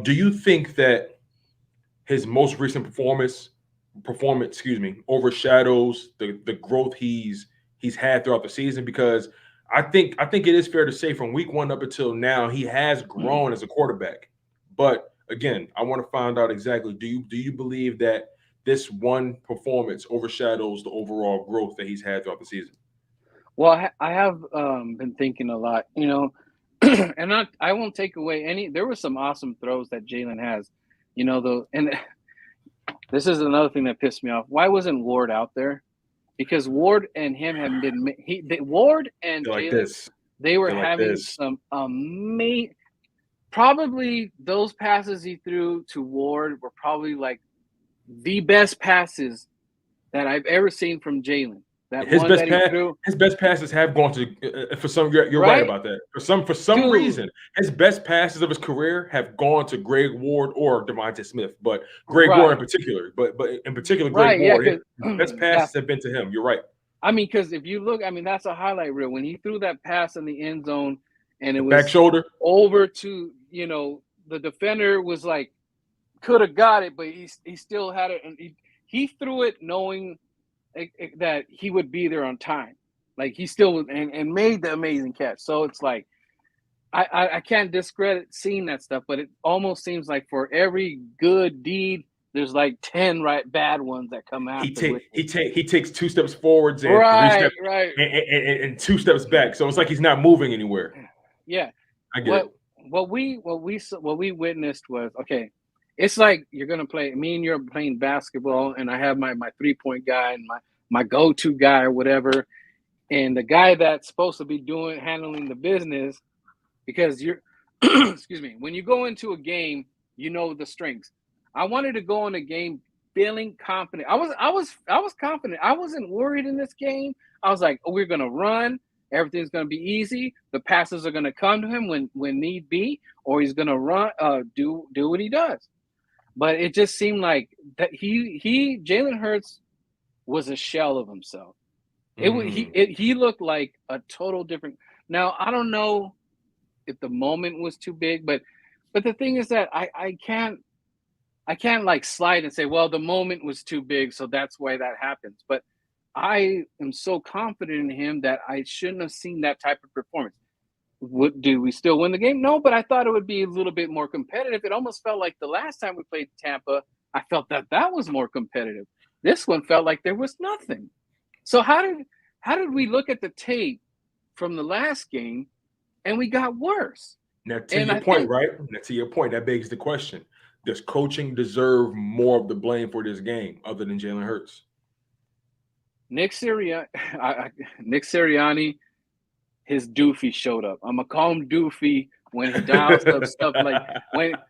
[SPEAKER 1] do you think that his most recent performance, overshadows the growth he's had throughout the season? Because I think it is fair to say from week 1 up until now, he has grown as a quarterback. But again, I want to find out exactly, do you believe that this one performance overshadows the overall growth that he's had throughout the season?
[SPEAKER 2] Well, I have been thinking a lot, and I won't take away any. There were some awesome throws that Jalen has, and this is another thing that pissed me off. Why wasn't Ward out there? Because Ward and him have been Ward and Jalen, they were having some amazing. Probably those passes he threw to Ward were probably like the best passes that I've ever seen from Jalen.
[SPEAKER 1] His best passes have gone to for some. You're right about that. For some reason, his best passes of his career have gone to Greg Ward or Devontae Smith, but Greg Ward in particular. But in particular, Greg Ward, his best passes have been to him. You're right.
[SPEAKER 2] I mean, because if you look, I mean, that's a highlight reel when he threw that pass in the end zone, and it was
[SPEAKER 1] back shoulder
[SPEAKER 2] over to the defender was like could have got it, but he still had it, and he threw it knowing that he would be there on time. Like he still and made the amazing catch. So it's like I can't discredit seeing that stuff, but it almost seems like for every good deed, there's like 10 bad ones that come out.
[SPEAKER 1] He takes 2 steps forwards and 3 steps and 2 steps back. So it's like he's not moving anywhere.
[SPEAKER 2] Yeah,
[SPEAKER 1] I get it.
[SPEAKER 2] What we witnessed was, okay, it's like you're gonna play. Me and you're playing basketball, and I have my 3-point guy and my go-to guy or whatever, and the guy that's supposed to be handling the business, because you're, excuse me, when you go into a game, you know the strengths. I wanted to go in a game feeling confident. I was confident. I wasn't worried in this game. I was like, oh, we're gonna run. Everything's going to be easy. The passes are going to come to him when need be, or he's going to run, do what he does. But it just seemed like that Jalen Hurts was a shell of himself. He looked like a total different. Now I don't know if the moment was too big, but the thing is that I can't like slide and say, well, the moment was too big, so that's why that happens. But I am so confident in him that I shouldn't have seen that type of performance. Do we still win the game? No, but I thought it would be a little bit more competitive. It almost felt like the last time we played Tampa, I felt that was more competitive. This one felt like there was nothing. So how did we look at the tape from the last game and we got worse?
[SPEAKER 1] Now, to your point, that begs the question: does coaching deserve more of the blame for this game other than Jalen Hurts?
[SPEAKER 2] Nick Sirianni, his doofy showed up. I'm gonna call him Doofy when he dials up stuff like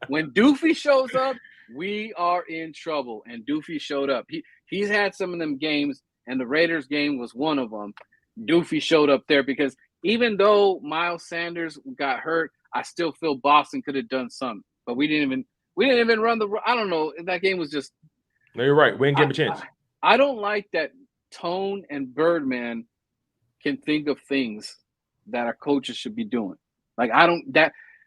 [SPEAKER 2] when Doofy shows up, we are in trouble. And Doofy showed up. He's had some of them games, and the Raiders game was one of them. Doofy showed up there because even though Miles Sanders got hurt, I still feel Boston could have done something. But we didn't even run the. I don't know. That game was just.
[SPEAKER 1] No, you're right. We didn't give him a chance.
[SPEAKER 2] I don't like that Tone and Birdman can think of things that our coaches should be doing. Like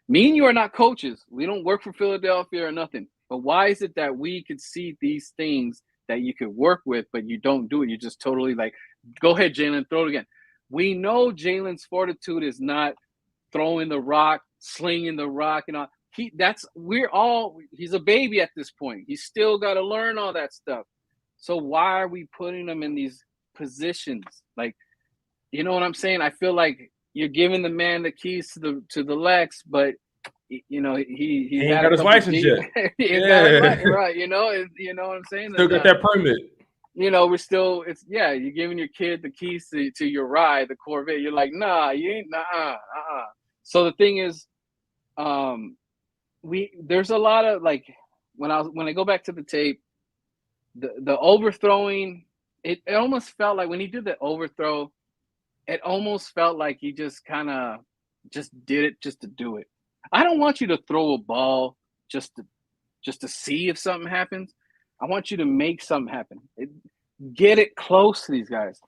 [SPEAKER 2] me and you are not coaches. We don't work for Philadelphia or nothing. But why is it that we could see these things that you could work with, but you don't do it? You just totally like, go ahead, Jalen, throw it again. We know Jalen's fortitude is not throwing the rock, slinging the rock, and all. He's a baby at this point. He's still got to learn all that stuff. So why are we putting him in these positions? Like, you know what I'm saying? I feel like you're giving the man the keys to the Lex, but you know he
[SPEAKER 1] ain't got his license yet.
[SPEAKER 2] Right? You know what I'm saying?
[SPEAKER 1] Still got that permit.
[SPEAKER 2] You know, you're giving your kid the keys to your ride, the Corvette. You're like, nah, you ain't, So the thing is, there's a lot of like when I go back to the tape, the overthrowing, it almost felt like when he did the overthrow, it almost felt like he just kind of just did it just to do it. I don't want you to throw a ball just to see if something happens. I want you to make something happen. Get it close to these guys.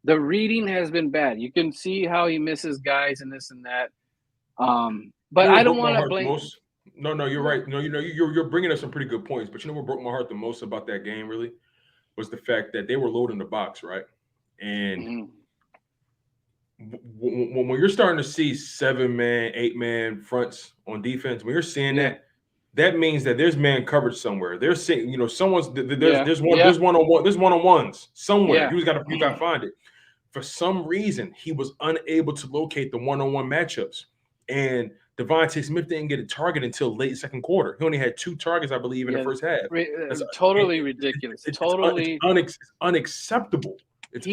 [SPEAKER 2] The reading has been bad. You can see how he misses guys and this and that. But I don't want to blame.
[SPEAKER 1] No, you're right. No, you're bringing up some pretty good points. But you know what broke my heart the most about that game really was the fact that they were loading the box, right? And when you're starting to see 7-man, 8-man fronts on defense, when you're seeing that means that there's man coverage somewhere. They're saying, someone's there's one-on-ones somewhere. You got to find it. For some reason, he was unable to locate the one-on-one matchups, and Devontae Smith didn't get a target until late second quarter. He only had 2 targets, I believe, in the first half.
[SPEAKER 2] Totally ridiculous.
[SPEAKER 1] It's unacceptable. It's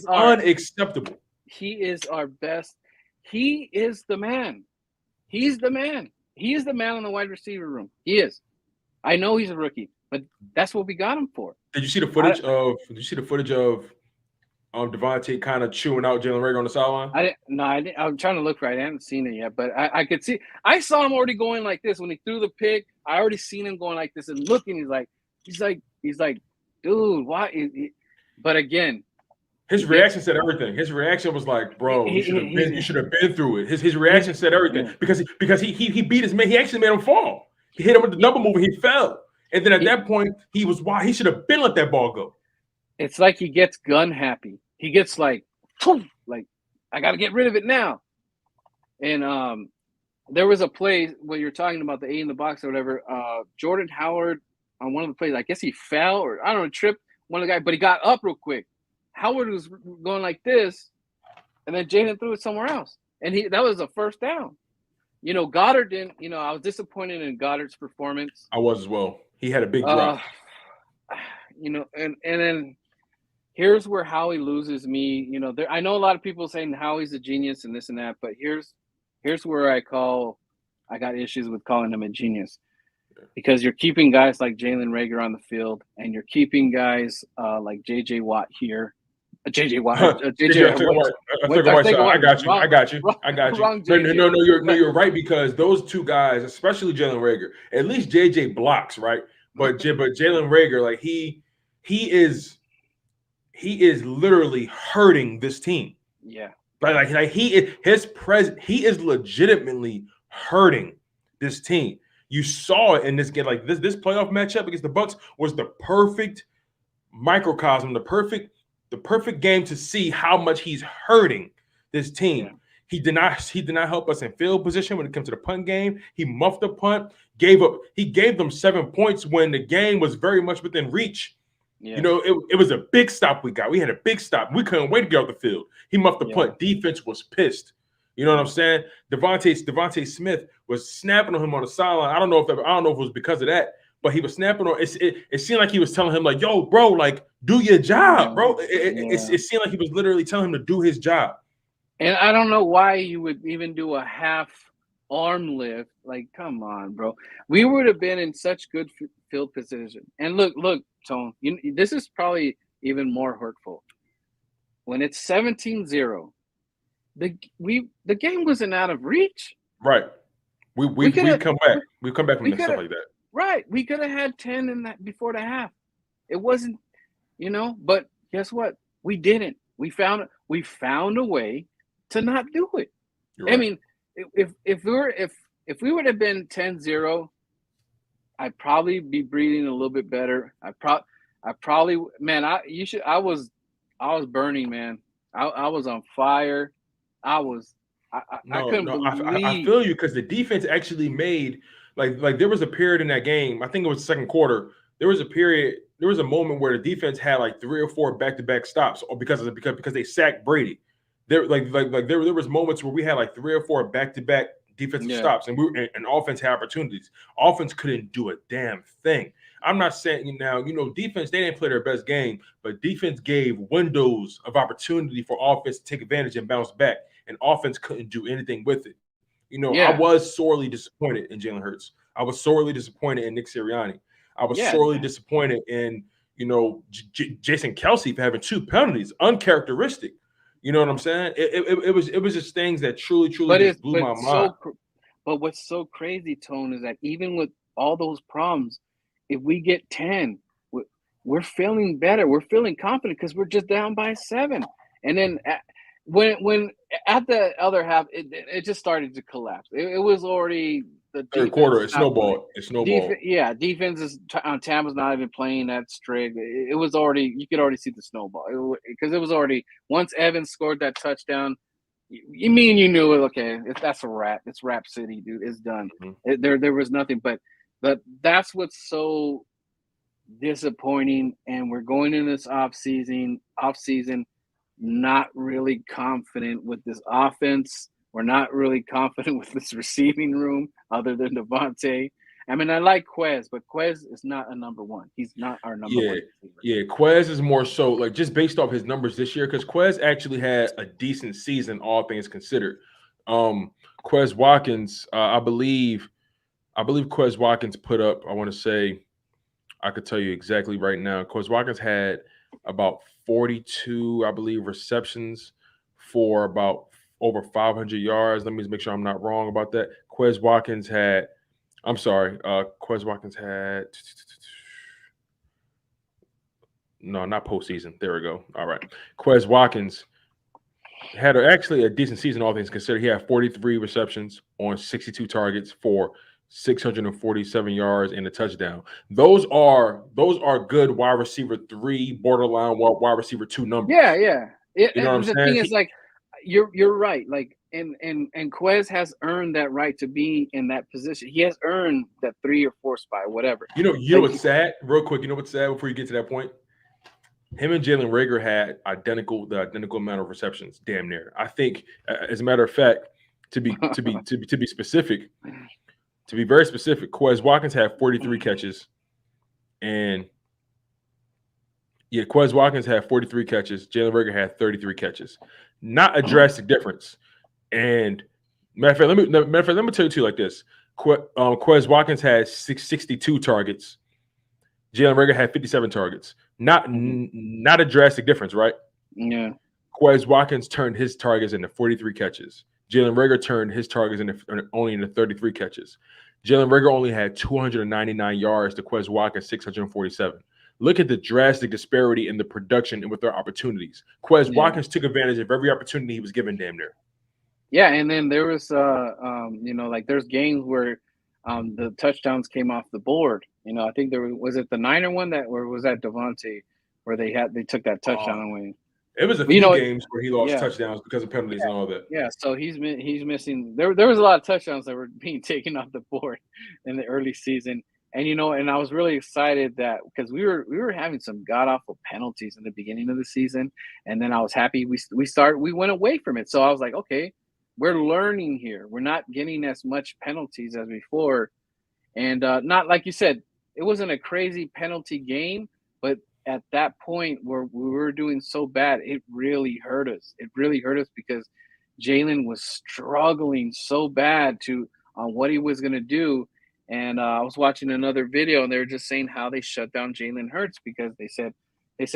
[SPEAKER 1] unacceptable.
[SPEAKER 2] He is our best. He is the man. He's the man. He is the man in the wide receiver room. He is. I know he's a rookie, but that's what we got him for.
[SPEAKER 1] Did you see the footage of Devontae kind of chewing out Jalen Reagor on the sideline?
[SPEAKER 2] I didn't. I'm trying to look for it. I haven't seen it yet, but I could see. I saw him already going like this when he threw the pick. I already seen him going like this and looking. He's like, dude, why? But again,
[SPEAKER 1] his reaction said everything. His reaction was like, bro, you should have been through it. His reaction said everything because he beat his man. He actually made him fall. He hit him with the double move and he fell. And then at that point, he should have been let that ball go.
[SPEAKER 2] It's like he gets gun happy. He gets like I got to get rid of it now. And there was a play when you're talking about the 8 in the box or whatever. Jordan Howard on one of the plays, I guess he fell or I don't know, tripped one of the guys, but he got up real quick. Howard was going like this, and then Jaden threw it somewhere else, and that was a first down. Goddard didn't. I was disappointed in Goddard's performance.
[SPEAKER 1] I was as well. He had a big drop.
[SPEAKER 2] And then here's where Howie loses me. I know a lot of people saying Howie's a genius and this and that, but here's where I got issues with calling him a genius. Because you're keeping guys like Jalen Reagor on the field, and you're keeping guys like J.J. Watt here. I got you.
[SPEAKER 1] No, you're right, because those 2 guys, especially Jalen Reagor, at least J.J. blocks, right? But Jalen Reagor, like he is literally hurting this team.
[SPEAKER 2] Yeah,
[SPEAKER 1] like he is legitimately hurting this team. You saw it in this game. Like this playoff matchup against the Bucs was the perfect microcosm, the perfect game to see how much he's hurting this team. Yeah. He did not help us in field position when it comes to the punt game. He muffed the punt, he gave them 7 points when the game was very much within reach. Yeah. It was a big stop we got. We had a big stop. We couldn't wait to get off the field. He muffed the punt. Defense was pissed. You know what I'm saying? Devontae Smith was snapping on him on the sideline. I don't know if it was because of that, but he was snapping on. It seemed like he was telling him like, "Yo, bro, like do your job, bro." It seemed like he was literally telling him to do his job.
[SPEAKER 2] And I don't know why you would even do a half arm lift. Like, come on, bro. We would have been in such good field position. And look, Tone, this is probably even more hurtful. When it's 17-0, the game wasn't out of reach.
[SPEAKER 1] Right. We come back. We come back from stuff like that.
[SPEAKER 2] Right. We could have had 10 in that before the half. It wasn't, But guess what? We didn't. We found a way to not do it.
[SPEAKER 1] You're
[SPEAKER 2] I
[SPEAKER 1] right.
[SPEAKER 2] mean, if we would have been 10-0, I'd probably be breathing a little bit better. I probably, man, I was burning, man. I was on fire. I was, I
[SPEAKER 1] No,
[SPEAKER 2] couldn't
[SPEAKER 1] no, I
[SPEAKER 2] believe.
[SPEAKER 1] feel you because the defense actually made like there was a period in that game. I think it was the second quarter. There was a period. There was a moment where the defense had like 3 or 4 back-to-back stops, or because they sacked Brady. There was moments where we had like 3 or 4 back-to-back defensive
[SPEAKER 2] Yeah,
[SPEAKER 1] stops, and and offense had opportunities. Offense couldn't do a damn thing. I'm not saying now, defense, they didn't play their best game, but defense gave windows of opportunity for offense to take advantage and bounce back, and offense couldn't do anything with it. I
[SPEAKER 2] yeah,
[SPEAKER 1] was sorely disappointed in Jalen Hurts. I was sorely disappointed in Nick Sirianni. I was
[SPEAKER 2] yeah.
[SPEAKER 1] sorely disappointed in, Jason Kelsey for having 2 penalties, uncharacteristic. You know what I'm saying? It was just things that truly, truly
[SPEAKER 2] But
[SPEAKER 1] just blew my mind.
[SPEAKER 2] but what's so crazy, Tone, is that even with all those problems, if we get 10, we're feeling better. We're feeling confident because we're just down by 7. And then when at the other half, it just started to collapse. It was already the
[SPEAKER 1] Third
[SPEAKER 2] defense
[SPEAKER 1] quarter,
[SPEAKER 2] is
[SPEAKER 1] it
[SPEAKER 2] not playing.
[SPEAKER 1] snowballed. It snowballed.
[SPEAKER 2] Defense is on Tampa's not even playing that strict. It was already, you could already see the snowball because it was already, once Evans scored that touchdown. You knew it. Okay, that's a wrap. It's Rap City, dude. It's done.
[SPEAKER 1] Mhm.
[SPEAKER 2] There was nothing. But that's what's so disappointing. And we're going in this off season, not really confident with this offense. We're not really confident with this receiving room, other than Devontae. I mean, I like Quez, but Quez is not a number one. He's not our number
[SPEAKER 1] Yeah,
[SPEAKER 2] one receiver.
[SPEAKER 1] yeah. Quez is more so like just based off his numbers this year, because Quez actually had a decent season, all things considered. Um, Quez Watkins, I believe Quez Watkins put up, I want to say, I could tell you exactly right now. Quez Watkins had about 42, I believe, receptions for about over 500 yards. Let me just make sure I'm not wrong about that. I'm sorry, Quez Watkins had, no, not postseason. There we go. All right. Quez Watkins had actually a decent season, all things considered. He had 43 receptions on 62 targets for 647 yards and a touchdown. Those are good wide receiver 3, borderline wide receiver 2
[SPEAKER 2] Yeah,
[SPEAKER 1] numbers.
[SPEAKER 2] yeah.
[SPEAKER 1] You know what I'm
[SPEAKER 2] And the thing
[SPEAKER 1] saying?
[SPEAKER 2] is, like, you're right. Like, and Quez has earned that right to be in that position. He has earned that 3 or 4 spot, or whatever.
[SPEAKER 1] You know
[SPEAKER 2] Like,
[SPEAKER 1] what's sad? Real quick, you know what's sad before you get to that point? Him and Jalen Rager had the identical amount of receptions, damn near. I think, as a matter of fact, to be specific, to be very specific, Quez Watkins had 43 catches, and Quez Watkins had 43 catches. Jalen Rager had 33 catches. Not a drastic difference. And matter of fact, let me tell you too like this. Quez Watkins had 62 targets. Jalen Rager had 57 targets. Not a drastic difference, right?
[SPEAKER 2] yeah,
[SPEAKER 1] Quez Watkins turned his targets into 43 catches. Jalen Rager turned his targets only into 33 catches. Jalen Rager only had 299 yards to Quez Watkins 647. Look at the drastic disparity in the production and with their opportunities. Quez
[SPEAKER 2] yeah,
[SPEAKER 1] Watkins took advantage of every opportunity he was given, damn near.
[SPEAKER 2] yeah. And then there was, like, there's games where, the touchdowns came off the board. I think was it the Niner one, that, or was that Devontae, where they took that touchdown
[SPEAKER 1] Um,
[SPEAKER 2] away.
[SPEAKER 1] it was a
[SPEAKER 2] But
[SPEAKER 1] few games where he lost
[SPEAKER 2] yeah,
[SPEAKER 1] touchdowns because of penalties and all that.
[SPEAKER 2] yeah. So he's missing. There was a lot of touchdowns that were being taken off the board in the early season. And and I was really excited that, because we were having some god awful penalties in the beginning of the season, and then I was happy we went away from it. So I was like, okay, we're learning here. We're not getting as much penalties as before, and not, like you said, it wasn't a crazy penalty game, but at that point where we were doing so bad, it really hurt us. It really hurt us because Jalen was struggling so bad to on what he was going to do. And I was watching another video, and they were just saying how they shut down Jalen Hurts, because they said,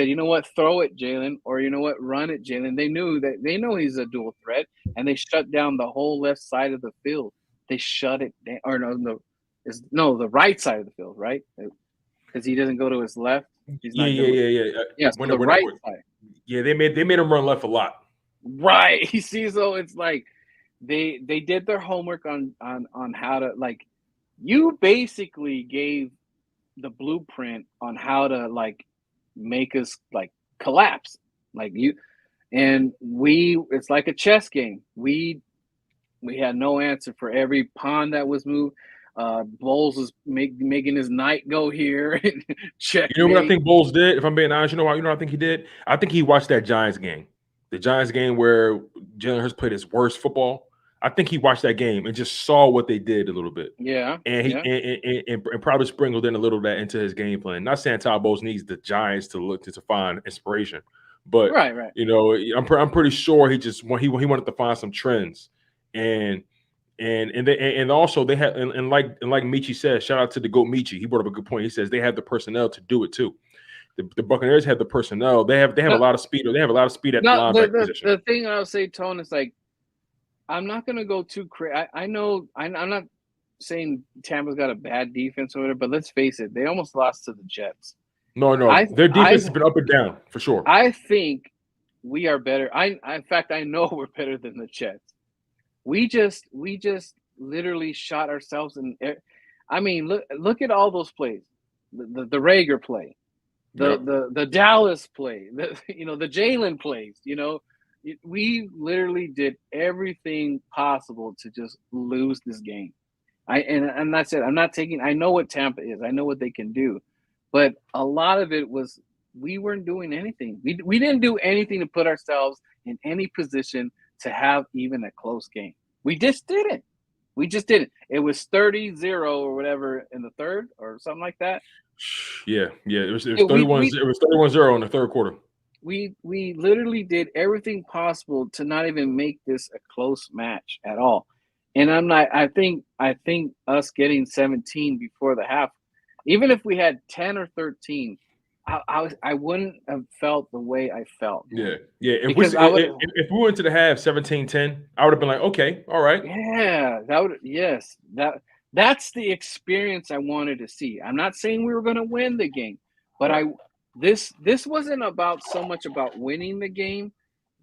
[SPEAKER 2] you know what, throw it, Jalen, or you know what, run it, Jalen. They know he's a dual threat, and they shut down the whole left side of the field. They shut it down, or no, the right side of the field, right? Because he doesn't go to his left. He's
[SPEAKER 1] Yeah,
[SPEAKER 2] not good
[SPEAKER 1] yeah,
[SPEAKER 2] with.
[SPEAKER 1] yeah, yeah.
[SPEAKER 2] Yeah, so the right side.
[SPEAKER 1] Yeah, they made him run left a lot.
[SPEAKER 2] Right. You see, so it's like they did their homework on how to like you basically gave the blueprint on how to like make us like collapse. Like you and we it's like a chess game. We had no answer for every pawn that was moved. Bowles was making his knight go here and
[SPEAKER 1] You know what I
[SPEAKER 2] checkmate.
[SPEAKER 1] think Bowles did? If I'm being honest, you know what? You know what I think he did? I think he watched that Giants game, the Giants game where Jalen Hurts played his worst football. I think he watched that game and just saw what they did a little bit,
[SPEAKER 2] Yeah,
[SPEAKER 1] and he
[SPEAKER 2] yeah.
[SPEAKER 1] and probably sprinkled in a little of that into his game plan. Not saying Todd Bowles needs the Giants to look to find inspiration, but
[SPEAKER 2] Right, right.
[SPEAKER 1] you know, I'm pretty sure he wanted to find some trends, and and also they had and like Michi said, shout out to the GOAT Michi. He brought up a good point. He says they have the personnel to do it too. The Buccaneers have the personnel. They have a
[SPEAKER 2] No,
[SPEAKER 1] lot of speed. They have a lot of speed at the
[SPEAKER 2] no.
[SPEAKER 1] linebacker position.
[SPEAKER 2] The thing I'll say, Tone, is like I'm not gonna go too crazy. I know I'm not saying Tampa's got a bad defense or whatever, but let's face it, they almost lost to the Jets.
[SPEAKER 1] No, their defense has been up and down for sure.
[SPEAKER 2] I think we are better. In fact, I know we're better than the Jets. We just literally shot ourselves in. I mean, look at all those plays. The Rager play,
[SPEAKER 1] Yep.
[SPEAKER 2] the Dallas play, the Jalen plays. We literally did everything possible to just lose this game. And that's it. I'm not taking. I know what Tampa is. I know what they can do, but a lot of it was we weren't doing anything. We didn't do anything to put ourselves in any position to have even a close game. We just didn't. We just didn't. It was 30-0 or whatever in the third or something like that.
[SPEAKER 1] Yeah. It was 31. It was 31-0 in the third quarter.
[SPEAKER 2] We literally did everything possible to not even make this a close match at all. And I'm not. I think us getting 17 before the half, even if we had 10 or 13, I wouldn't have felt the way I felt.
[SPEAKER 1] Yeah. If we went to the half 17-10, I would have been like, okay, all right.
[SPEAKER 2] Yeah, that's the experience I wanted to see. I'm not saying we were going to win the game, but
[SPEAKER 1] Right.
[SPEAKER 2] this wasn't about so much about winning the game.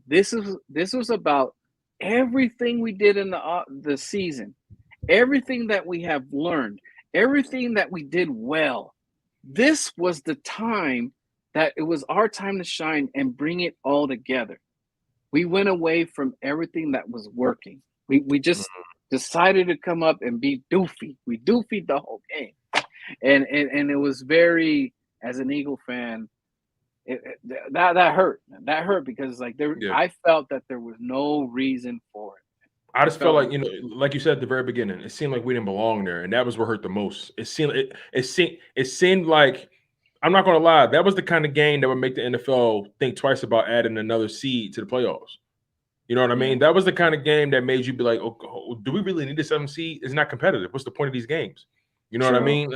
[SPEAKER 2] This was about everything we did in the season, everything that we have learned, everything that we did well. This was the time that it was our time to shine and bring it all together. We went away from everything that was working. We just decided to come up and be doofy. We doofied the whole game, and it was very, as an Eagle fan, that hurt. That hurt because I felt that there was no reason for it.
[SPEAKER 1] I just felt like, like you said at the very beginning, it seemed like we didn't belong there, and that was what hurt the most. It seemed like, I'm not going to lie, that was the kind of game that would make the NFL think twice about adding another seed to the playoffs. You know what I mean? That was the kind of game that made you be like, oh, do we really need a 7 seed? It's not competitive. What's the point of these games? You know what I mean?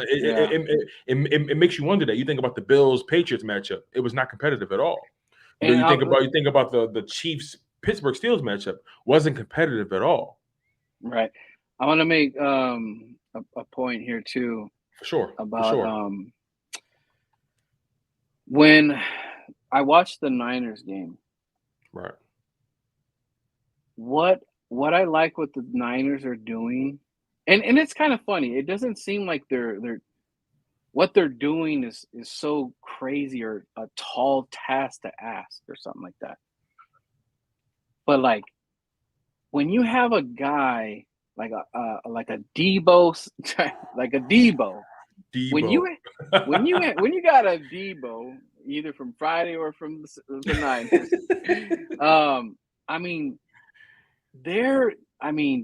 [SPEAKER 1] It makes you wonder that. You think about the Bills-Patriots matchup. It was not competitive at all. You think about the Chiefs-Pittsburgh Steelers matchup. Wasn't competitive at all.
[SPEAKER 2] Right. I want to make a point here too.
[SPEAKER 1] For sure.
[SPEAKER 2] About when I watched the Niners game.
[SPEAKER 1] Right.
[SPEAKER 2] What I like what the Niners are doing, and it's kind of funny. It doesn't seem like they're what they're doing is so crazy or a tall task to ask or something like that. But like when you have a guy like a Debo, like a Debo. When you got a Debo, either from Friday or from the Niners,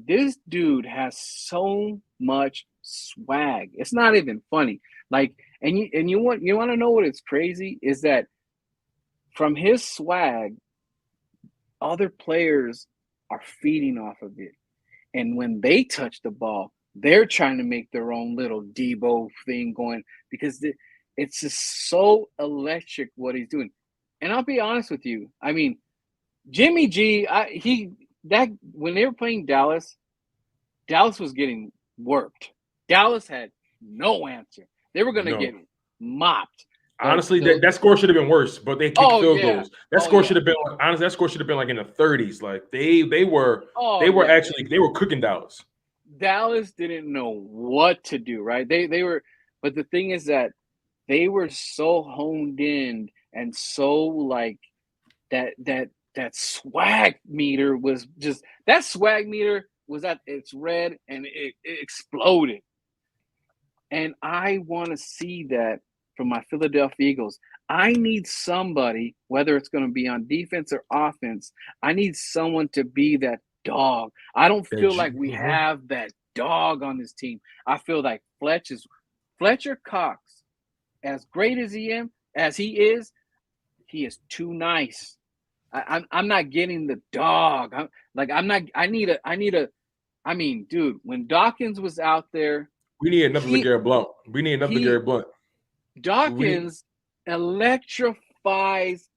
[SPEAKER 2] this dude has so much swag. It's not even funny. Like, and you want to know what is crazy is that from his swag, other players are feeding off of it. And when they touch the ball, they're trying to make their own little Debo thing going because it's just so electric what he's doing. And I'll be honest with you. I mean, Jimmy G, when they were playing Dallas was getting worked. Dallas had no answer. They were going to get mopped.
[SPEAKER 1] Honestly, that score should have been worse, but they kicked field goals. That score should have been honestly. That score should have been like in the 30s. Like they were cooking Dallas.
[SPEAKER 2] Dallas didn't know what to do. Right? They were, but the thing is that they were so honed in and so like that swag meter was just that swag meter was at its red and it exploded. And I want to see that from my Philadelphia Eagles. I need somebody, whether it's going to be on defense or offense, I need someone to be that dog. I don't feel like we have that dog on this team. I feel like Fletcher Cox, as great as he is, he is too nice. I'm not getting the dog. I mean, dude, when Dawkins was out there,
[SPEAKER 1] we need another LeGarrette Blount. LeGarrette Blount.
[SPEAKER 2] Dawkins electrifies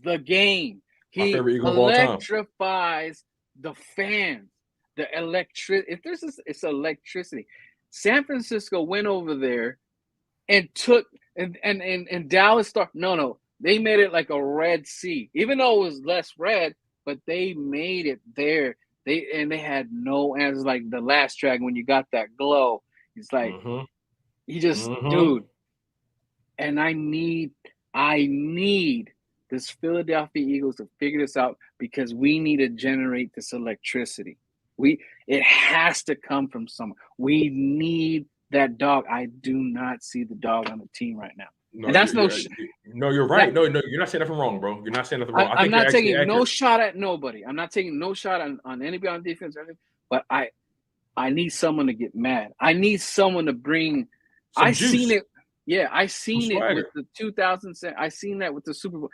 [SPEAKER 2] the game. He electrifies the fans. It's electricity. San Francisco went over there and took and Dallas started. No, they made it like a Red Sea, even though it was less red, but they made it there. They had no answers. Like the last track when you got that glow, it's like he just dude. And I need this Philadelphia Eagles to figure this out because we need to generate this electricity. It has to come from somewhere. We need that dog. I do not see the dog on the team right now.
[SPEAKER 1] No,
[SPEAKER 2] and that's
[SPEAKER 1] you're right. No, you're not saying nothing wrong, bro. You're not saying nothing wrong.
[SPEAKER 2] I'm not taking no shot at nobody. I'm not taking no shot on anybody on defense or anything. But I need someone to get mad. I need someone to bring. I seen it. Yeah, I seen it with the 2000. I seen that with the Super Bowl.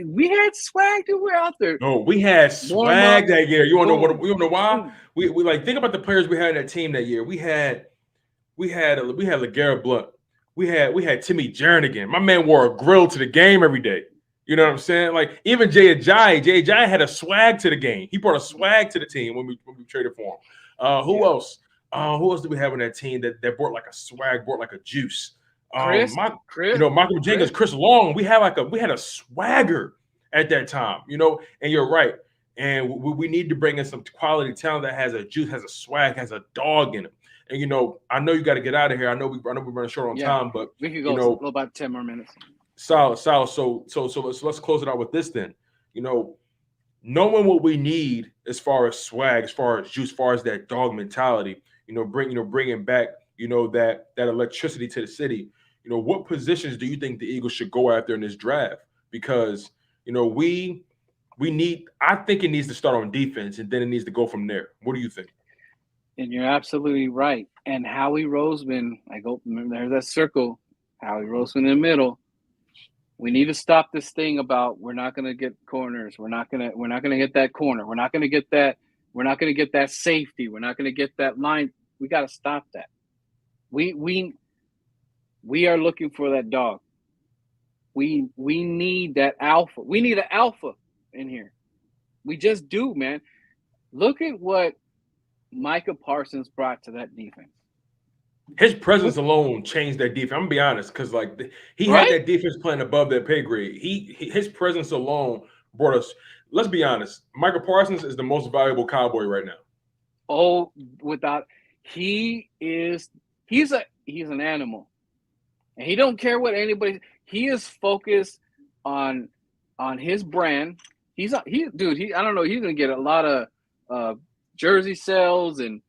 [SPEAKER 2] We had swag that were out there.
[SPEAKER 1] No, we had swag that year. You want to know what? You know why? We like think about the players we had in that team that year. We had LeGarrette Blount. We had Timmy Jernigan. My man wore a grill to the game every day. You know what I'm saying? Like even Jay Ajayi had a swag to the game. He brought a swag to the team when we traded for him. Who else? Who else do we have on that team that brought like a swag, brought like a juice? Michael Jenkins, Chris Long. We had a swagger at that time. And you're right. And we need to bring in some quality talent that has a juice, has a swag, has a dog in it. And I know you got to get out of here. I know we're running short on time, but
[SPEAKER 2] we can go about 10 more minutes.
[SPEAKER 1] Solid. So let's close it out with this then. Knowing what we need as far as swag, as far as juice, as far as that dog mentality. Bringing back that electricity to the city. What positions do you think the Eagles should go after in this draft? Because we need. I think it needs to start on defense, and then it needs to go from there. What do you think?
[SPEAKER 2] And you're absolutely right. And Howie Roseman, remember there's that circle. Howie Roseman in the middle. We need to stop this thing about we're not going to get corners. We're not going to get that corner. We're not going to get that. We're not going to get that safety. We're not going to get that line. We got to stop that. We are looking for that dog. We need that alpha. We need an alpha in here. We just do, man. Look at what Micah Parsons brought to that defense.
[SPEAKER 1] His presence alone changed that defense. I'm gonna be honest, because he had that defense playing above their pay grade. His presence alone brought us. Let's be honest. Micah Parsons is the most valuable Cowboy right now.
[SPEAKER 2] Oh, he's an animal, and he don't care what anybody. He is focused on his brand. I don't know. He's gonna get a lot of jersey sales and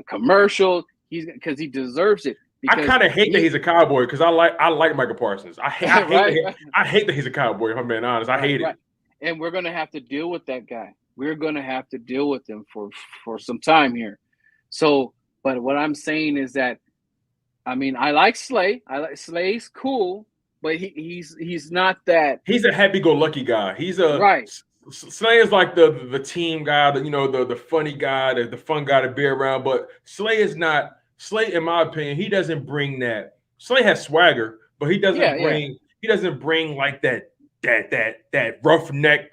[SPEAKER 2] commercials. Because he deserves it.
[SPEAKER 1] I kind of hate that he's a Cowboy because I like Micah Parsons. I hate that he's a Cowboy. If I'm being honest, I hate it.
[SPEAKER 2] And we're gonna have to deal with that guy. We're gonna have to deal with him for some time here. So, but what I'm saying is that, I mean, I like Slay. Slay's cool, but he's not that.
[SPEAKER 1] He's a happy-go-lucky guy. Slay is like the team guy, the funny guy, the fun guy to be around. But Slay is not. Slay, in my opinion, he doesn't bring that. Slay has swagger, but he doesn't bring. He doesn't bring like that roughneck,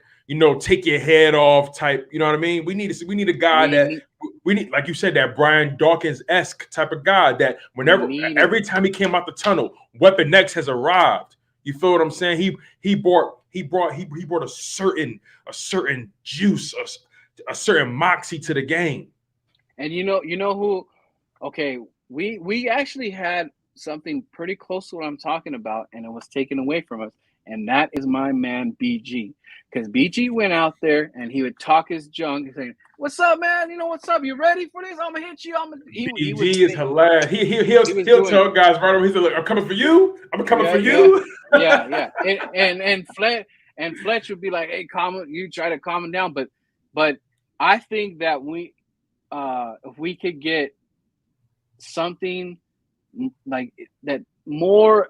[SPEAKER 1] take your head off type. You know what I mean? We need a guy we need, like you said, that Brian Dawkins-esque type of guy that every time he came out the tunnel, Weapon X has arrived. You feel what I'm saying? He brought a certain juice, a certain moxie to the game.
[SPEAKER 2] And you know who? Okay, we actually had something pretty close to what I'm talking about, and it was taken away from us. And that is my man BG, because BG went out there and he would talk his junk, saying, "What's up, man? You know what's up? You ready for this? I'm gonna hit you." He was
[SPEAKER 1] BG is hilarious. He'll tell guys right over. He's like, "I'm coming for you. I'm coming for you."
[SPEAKER 2] Yeah. And Fletch would be like, "Hey, you try to calm him down." But I think that if we could get something like that more.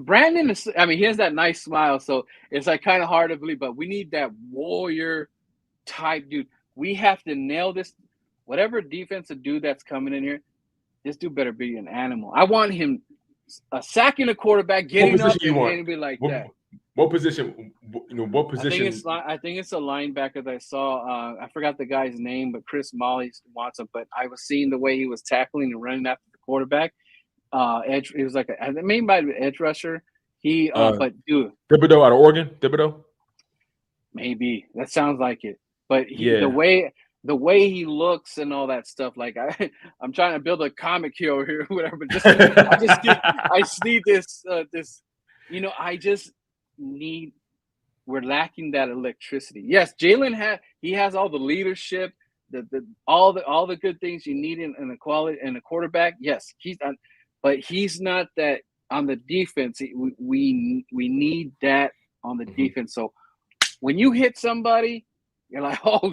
[SPEAKER 2] Brandon is, I mean, he has that nice smile, so it's like kind of hard to believe, but we need that warrior type dude. We have to nail this. Whatever defensive dude that's coming in here, this dude better be an animal. I want him sacking a quarterback, getting up and be like that.
[SPEAKER 1] What position? What position?
[SPEAKER 2] I think it's a linebacker that I saw. I forgot the guy's name, but Chris Molly wants him. But I was seeing the way he was tackling and running after the quarterback. Edge. It was like maybe by an edge rusher. But dude,
[SPEAKER 1] Thibodeau out of Oregon. Thibodeau.
[SPEAKER 2] Maybe that sounds like it. But the way he looks and all that stuff. Like I'm trying to build a comic here or whatever. But I just need this. I just need. We're lacking that electricity. Yes, Jalen has all the leadership, all the good things you need in a quarterback. Yes, but he's not that on the defense. We need that on the defense. So when you hit somebody, you're like, oh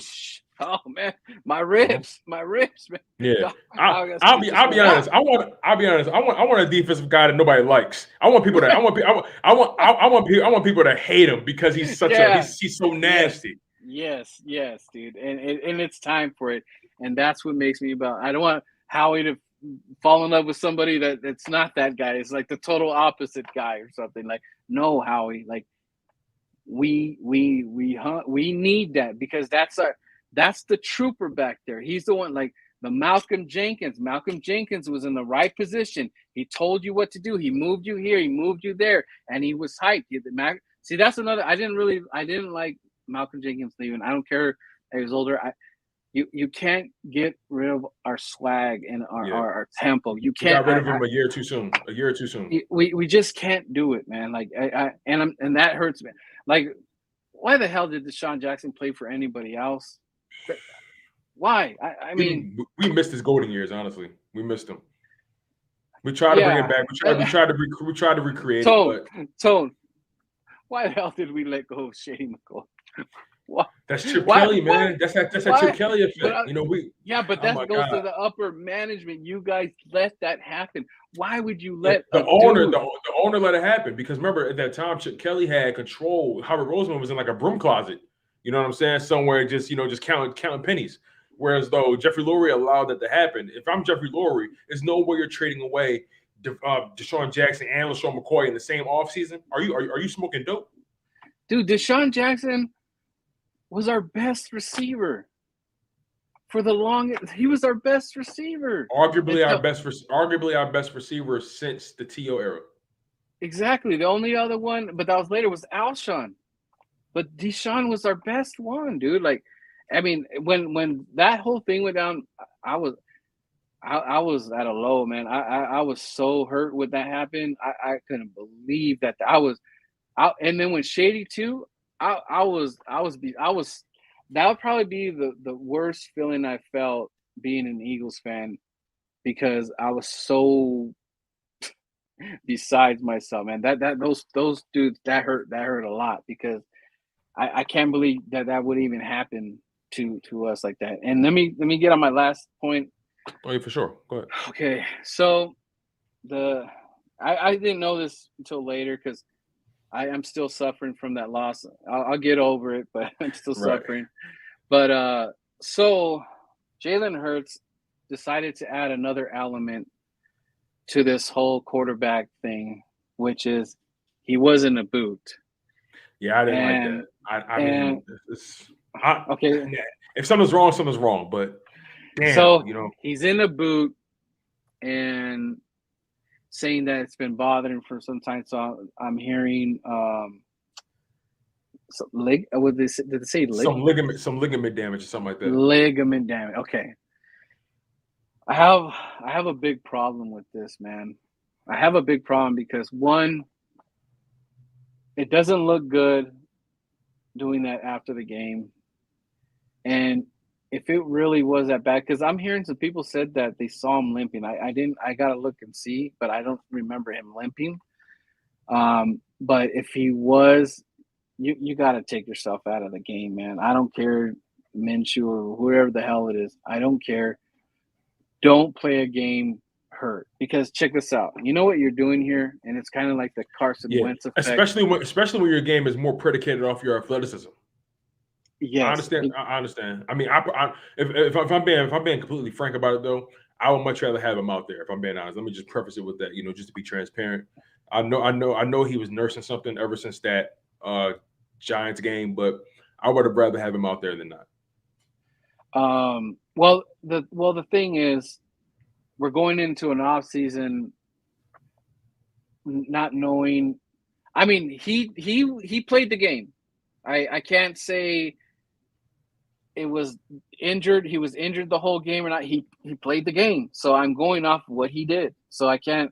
[SPEAKER 2] man, my ribs, man.
[SPEAKER 1] Yeah, I'll be honest. I want a defensive guy that nobody likes. I want people to hate him because he's he's so nasty.
[SPEAKER 2] Yes, dude, and it's time for it, and that's what makes me I don't want Howie to fall in love with somebody that's not that guy. It's like the total opposite guy or something. Like, no, Howie, like we need that, because that's the trooper back there. He's the one, like the Malcolm Jenkins. Malcolm Jenkins was in the right position. He told you what to do. He moved you here. He moved you there, and he was hyped. See, that's another. I didn't like Malcolm Jenkins leaving. I don't care if he was older. You can't get rid of our swag and our tempo. You can't.
[SPEAKER 1] Got rid of him a year too soon.
[SPEAKER 2] We just can't do it, man. Like and that hurts me. Like, why the hell did DeSean Jackson play for anybody else? Why? I mean,
[SPEAKER 1] we missed his golden years. Honestly, we missed him. We tried to bring it back. We tried to recreate it.
[SPEAKER 2] Tone. Why the hell did we let go of Shady McCoy?
[SPEAKER 1] What? That's Chip Kelly, man. That's that Chip Kelly effect.
[SPEAKER 2] But that goes to the upper management. You guys let that happen. Why would you let
[SPEAKER 1] the owner let it happen? Because remember, at that time, Chip Kelly had control. Howard Roseman was in like a broom closet. You know what I'm saying? Somewhere just counting pennies. Whereas though Jeffrey Lurie allowed that to happen. If I'm Jeffrey Lurie, there's no way you're trading away DeSean Jackson and LaShawn McCoy in the same offseason. Are you smoking dope?
[SPEAKER 2] Dude, DeSean Jackson was our best receiver for the longest. He was our best receiver.
[SPEAKER 1] Arguably our best receiver since the T.O. era.
[SPEAKER 2] Exactly. The only other one, but that was later, was Alshon. But DeSean was our best one, dude. Like, I mean, when that whole thing went down, I was at a low, man. I was so hurt when that happened. I couldn't believe that and then when Shady too, I was that would probably be the worst feeling I felt being an Eagles fan, because I was so besides myself, man. Those dudes, that hurt a lot, because I can't believe that would even happen to us like that. And let me get on my last point.
[SPEAKER 1] Oh, yeah, for sure. Go ahead.
[SPEAKER 2] Okay, so I didn't know this until later, because I am still suffering from that loss. I'll get over it, but I'm still suffering. But so Jalen Hurts decided to add another element to this whole quarterback thing, which is he was in a boot.
[SPEAKER 1] Yeah, I didn't like that. I mean, okay. If something's wrong. But damn,
[SPEAKER 2] so he's in a boot, and saying that it's been bothering for some time. So I'm hearing what did they say
[SPEAKER 1] some ligament damage or something like that.
[SPEAKER 2] ligament damage. Okay. I have a big problem with this, man. I have a big problem because one, it doesn't look good doing that after the game. And if it really was that bad, because I'm hearing some people said that they saw him limping. I didn't. I gotta look and see, but I don't remember him limping. But if he was, you gotta take yourself out of the game, man. I don't care, Minshew or whoever the hell it is. I don't care. Don't play a game hurt, because check this out. You know what you're doing here, and it's kind of like the Carson
[SPEAKER 1] Yeah,
[SPEAKER 2] Wentz effect.
[SPEAKER 1] especially when your game is more predicated off your athleticism.
[SPEAKER 2] Yes,
[SPEAKER 1] I understand. I understand. I mean, if I'm being completely frank about it, though, I would much rather have him out there. If I'm being honest, let me just preface it with that. Just to be transparent. I know he was nursing something ever since that Giants game, but I would have rather have him out there than not.
[SPEAKER 2] Well, the thing is, we're going into an off season not knowing. I mean, he played the game. I can't say it was injured. He was injured the whole game or not. He played the game. So I'm going off what he did. So I can't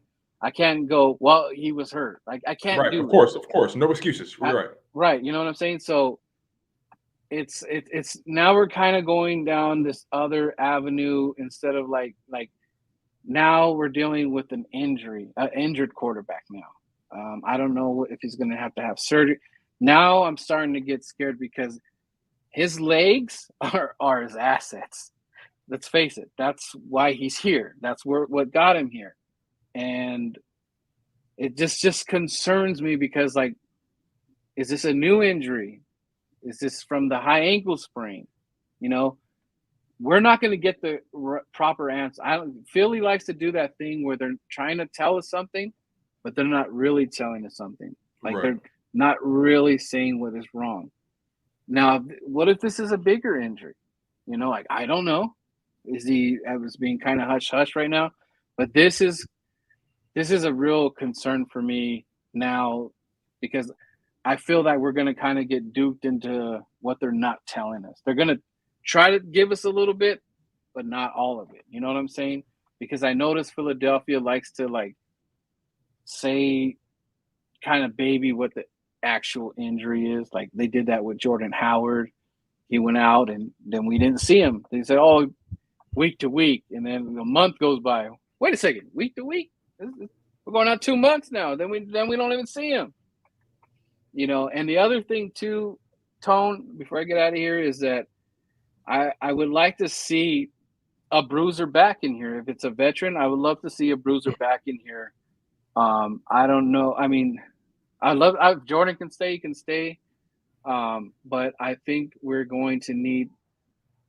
[SPEAKER 2] go, well, he was hurt. I can't
[SPEAKER 1] Right.
[SPEAKER 2] do
[SPEAKER 1] Of course. No excuses. You're right.
[SPEAKER 2] Right. You know what I'm saying? So it's now we're kind of going down this other avenue instead of like now we're dealing with an injured quarterback now. I don't know if he's going to have surgery. Now I'm starting to get scared because his legs are his assets. Let's face it. That's why he's here. That's what got him here. And it just concerns me because, like, is this a new injury? Is this from the high ankle sprain? We're not going to get the proper answer. Philly likes to do that thing where they're trying to tell us something, but they're not really telling us something. Like,
[SPEAKER 1] Right.
[SPEAKER 2] they're not really saying what is wrong. Now, what if this is a bigger injury? Like, I don't know. I was being kind of hush-hush right now, but this is a real concern for me now, because I feel that we're going to kind of get duped into what they're not telling us. They're going to try to give us a little bit, but not all of it. You know what I'm saying? Because I noticed Philadelphia likes to, like, say, kind of baby what the actual injury is. Like, they did that with Jordan Howard. He went out and then we didn't see him. They said, oh, week to week. And then a month goes by. Wait a second, week to week? We're going out 2 months now. Then we don't even see him. And the other thing too, Tone, before I get out of here, is that I would like to see a bruiser back in here. If it's a veteran, I would love to see a bruiser back in here. I don't know. I mean, Jordan can stay, he can stay. But I think we're going to need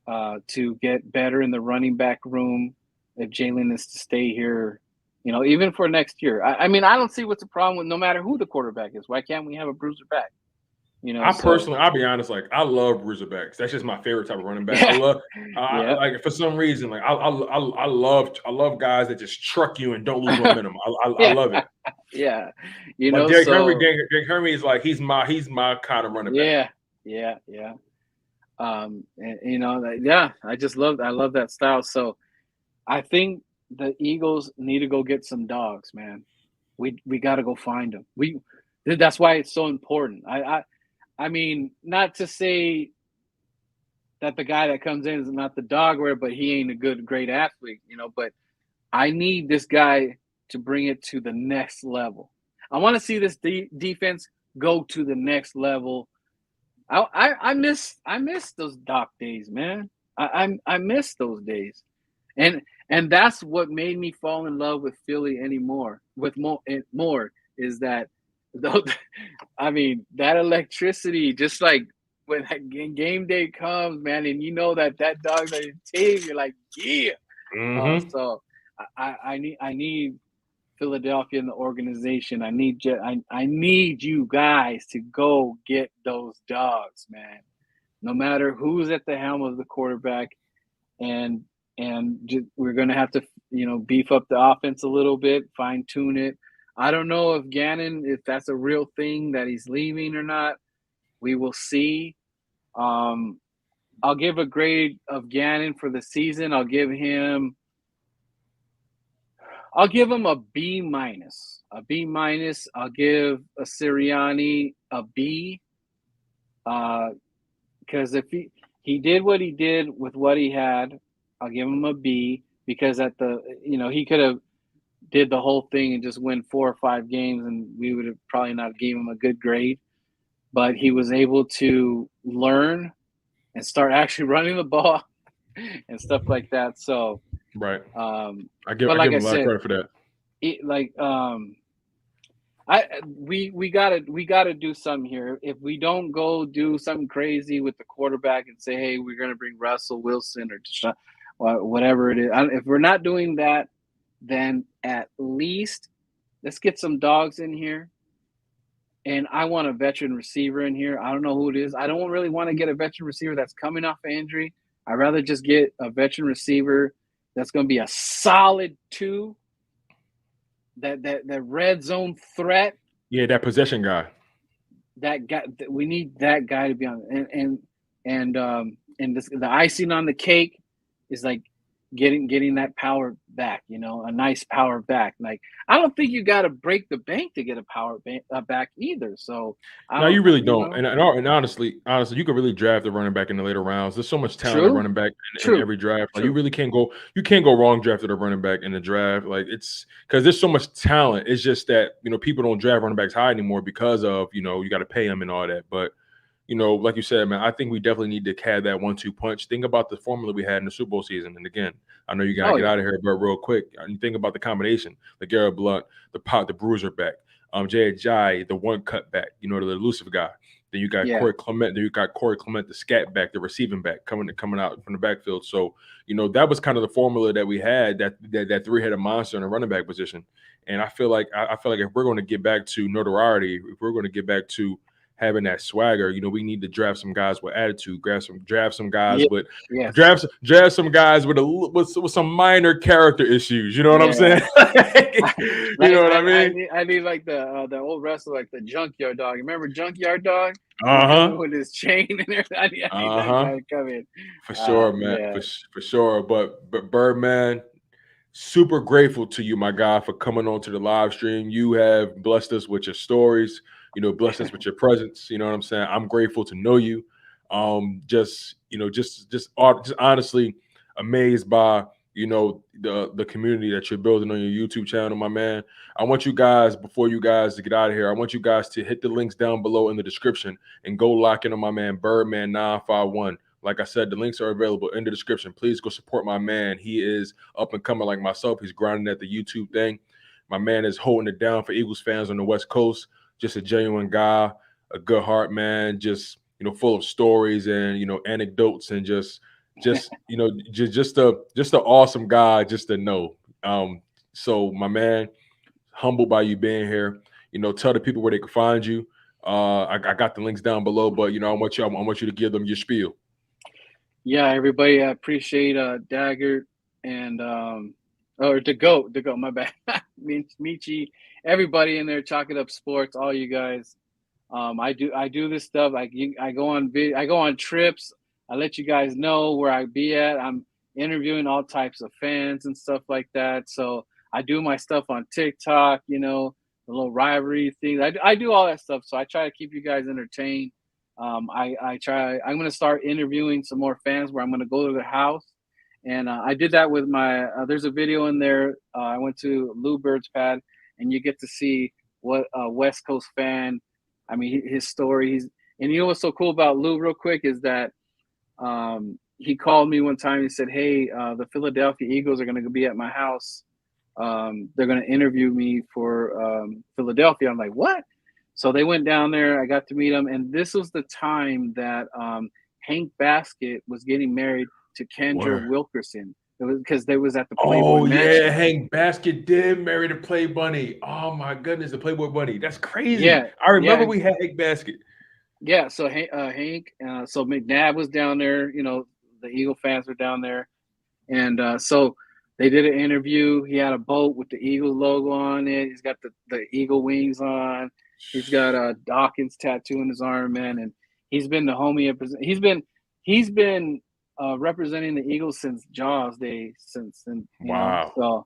[SPEAKER 2] to get better in the running back room if Jalen is to stay here, even for next year. I mean, I don't see what's the problem with no matter who the quarterback is. Why can't we have a bruiser back?
[SPEAKER 1] Personally, I'll be honest, like, I love bruiser backs. That's just my favorite type of running back. I love, like, for some reason, like, I love guys that just truck you and don't lose momentum. I love it.
[SPEAKER 2] Yeah,
[SPEAKER 1] Derrick Henry is like, he's my kind of running back.
[SPEAKER 2] Yeah. And I love that style. So I think the Eagles need to go get some dogs, man. We got to go find them. That's why it's so important. I mean, not to say that the guy that comes in is not the dog wearer, but he ain't a great athlete, but I need this guy to bring it to the next level. I want to see this defense go to the next level. I miss those Doc days, man. I miss those days, and that's what made me fall in love with Philly anymore. With more is that, I mean, that electricity, just like when that game day comes, man, and that dog's on your team, you're like, yeah.
[SPEAKER 1] Mm-hmm.
[SPEAKER 2] So I need Philadelphia and the organization. I need you guys to go get those dogs, man. No matter who's at the helm of the quarterback, and we're going to have to, beef up the offense a little bit, fine tune it. I don't know if that's a real thing that he's leaving or not. We will see. I'll give a grade of Gannon for the season. I'll give him a B minus. A B minus. I'll give a Sirianni a B. Because if he did what he did with what he had, I'll give him a B. Because he could have did the whole thing and just win 4 or 5 games, and we would have probably not gave him a good grade. But he was able to learn and start actually running the ball and stuff like that. So,
[SPEAKER 1] right.
[SPEAKER 2] I
[SPEAKER 1] give him a lot of credit for that.
[SPEAKER 2] We gotta do something here. If we don't go do something crazy with the quarterback and say, hey, we're gonna bring Russell Wilson or whatever it is. If we're not doing that, then at least let's get some dogs in here. And I want a veteran receiver in here. I don't know who it is. I don't really want to get a veteran receiver that's coming off an injury. I'd rather just get a veteran receiver that's going to be a solid 2. That red zone threat.
[SPEAKER 1] Yeah, that possession guy.
[SPEAKER 2] That guy. We need that guy to be on. And the icing on the cake is like getting that power back, a nice power back. Like, I don't think you got to break the bank to get a power back either. So
[SPEAKER 1] no, you really don't. And honestly, you can really draft a running back in the later rounds. There's so much talent at running back in every draft. Like, you really can't go wrong drafting a running back in the draft. Like, it's because there's so much talent. It's just that, people don't draft running backs high anymore because of, you got to pay them and all that. But like you said, man, I think we definitely need to have that 1-2 punch. Think about the formula we had in the Super Bowl season. And again, I know you got to get out of here, but real quick, you think about the combination: the Garrett Blunt, the bruiser back, Jay Ajayi, the one cut back, the elusive guy. Then you got Corey Clement. Then you got Corey Clement, the scat back, the receiving back, coming out from the backfield. So that was kind of the formula that we had. That 3-headed monster in the running back position. And I feel like if we're going to get back to notoriety, if we're going to get back to having that swagger, we need to draft some guys with attitude, draft some guys with draft some guys with some minor character issues. You know what I'm saying? You know what I mean?
[SPEAKER 2] I need like the old wrestler, like the Junkyard Dog. Remember Junkyard Dog? With his chain and everything. I need that guy to come in.
[SPEAKER 1] For sure, man. Yeah. For sure. But Birdman, super grateful to you, my guy, for coming on to the live stream. You have blessed us with your stories. Bless us with your presence. You know what I'm saying? I'm grateful to know you. Just honestly amazed by, the community that you're building on your YouTube channel, my man. I want you guys, before you guys to get out of here, I want you guys to hit the links down below in the description and go lock in on my man, Birdman 951. Like I said, the links are available in the description. Please go support my man. He is up and coming like myself. He's grinding at the YouTube thing. My man is holding it down for Eagles fans on the West Coast. Just a genuine guy, a good heart, man. Just full of stories and anecdotes and just an awesome guy just to know. So my man, humbled by you being here. Tell the people where they can find you. I got the links down below, but I want you to give them your spiel.
[SPEAKER 2] Yeah, everybody, I appreciate Dagger and or the goat, my bad. Michi, everybody in there, Chalk It Up Sports, all you guys. I do this stuff. I go on video, I go on trips. I let you guys know where I be at. I'm interviewing all types of fans and stuff like that. So I do my stuff on TikTok, the little rivalry things. I do all that stuff. So I try to keep you guys entertained. I'm going to start interviewing some more fans where I'm going to go to their house. And I did that with my, there's a video in there. I went to Lou Bird's pad, and you get to see what a West Coast fan, his story. And what's so cool about Lou real quick is that he called me one time and said, hey, the Philadelphia Eagles are going to be at my house. They're going to interview me for Philadelphia. I'm like, what? So they went down there. I got to meet them. And this was the time that Hank Baskett was getting married to Kendra Wilkerson. It was because they was at the Playboy Mansion.
[SPEAKER 1] Yeah, Hank Baskett did marry the Play Bunny. Oh my goodness, the Playboy Bunny. That's crazy.
[SPEAKER 2] Yeah,
[SPEAKER 1] I remember we had Hank Baskett.
[SPEAKER 2] Yeah, so Hank, so McNabb was down there. The Eagle fans were down there. And so they did an interview. He had a boat with the Eagles logo on it. He's got the eagle wings on. He's got a Dawkins tattoo in his arm, man. And he's been the homie. He's been representing the Eagles since Jaws day,
[SPEAKER 1] Wow.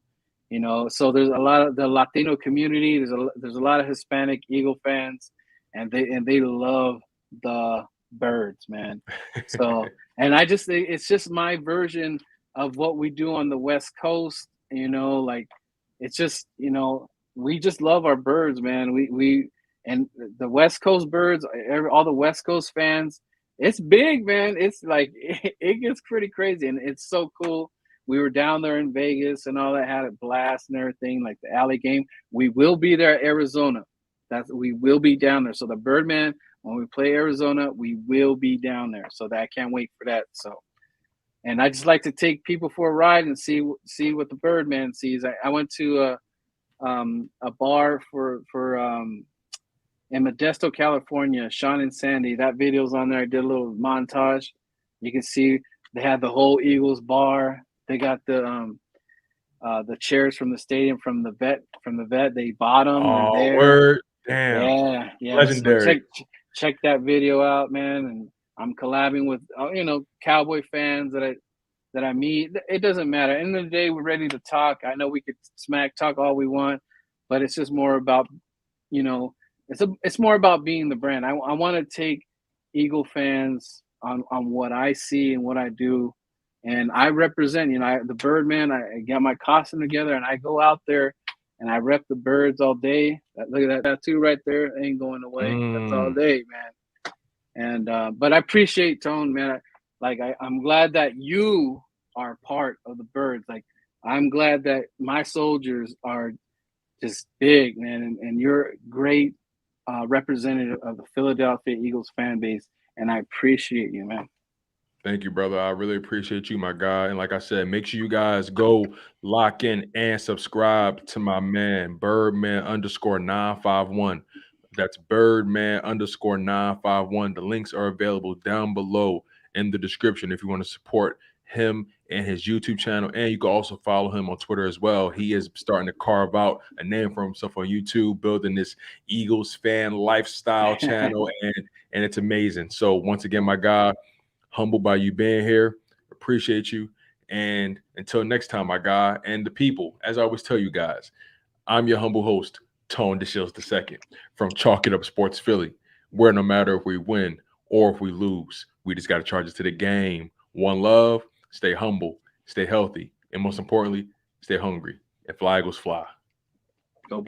[SPEAKER 2] So there's a lot of the Latino community. There's a lot of Hispanic Eagle fans, and they love the birds, man. So, and I just think it's just my version of what we do on the West Coast. Like it's just we just love our birds, man. We and the West Coast birds, all the West Coast fans. It's big, man. It's like it gets pretty crazy, and it's so cool. We were down there in Vegas and all that, had a blast and everything, like the alley game. We will be there at Arizona. We will be down there. So the Birdman, when we play Arizona, we will be down there. So that I can't wait for that. So, and I just like to take people for a ride and see what the Birdman sees. I went to a bar in Modesto, California, Sean and Sandy. That video's on there. I did a little montage. You can see they had the whole Eagles bar. They got the chairs from the stadium from the vet. They bought them. They're
[SPEAKER 1] Oh,
[SPEAKER 2] there.
[SPEAKER 1] word. Damn.
[SPEAKER 2] Yeah. So
[SPEAKER 1] Legendary.
[SPEAKER 2] check that video out, man. And I'm collabing with Cowboy fans that I meet. It doesn't matter. At the end of the day, we're ready to talk. I know we could smack talk all we want, but it's just more about it's more about being the brand. I want to take Eagle fans on what I see and what I do. And I represent, the Birdman. I get my costume together and I go out there and I rep the birds all day. Look at that tattoo right there. It ain't going away. That's all day, man. And but I appreciate Tone, man. I'm glad that you are part of the birds. Like I'm glad that my soldiers are just big, man, and you're great representative of the Philadelphia Eagles fan base, and I appreciate you, man.
[SPEAKER 1] Thank you, brother. I really appreciate you, my guy. And like I said, make sure you guys go lock in and subscribe to my man, Birdman underscore 951. That's Birdman underscore 951. The links are available down below in the description if you want to support him and his YouTube channel. And you can also follow him on Twitter as well. He is starting to carve out a name for himself on YouTube, building this Eagles fan lifestyle channel, and it's amazing. So once again, my guy, humbled by you being here. Appreciate you. And until next time, my guy, and the people, as I always tell you guys, I'm your humble host, Tone DeShields II from Chalk It Up Sports Philly, where no matter if we win or if we lose, we just got to charge it to the game. One love, stay humble, stay healthy, and most importantly, stay hungry. And fly Eagles fly.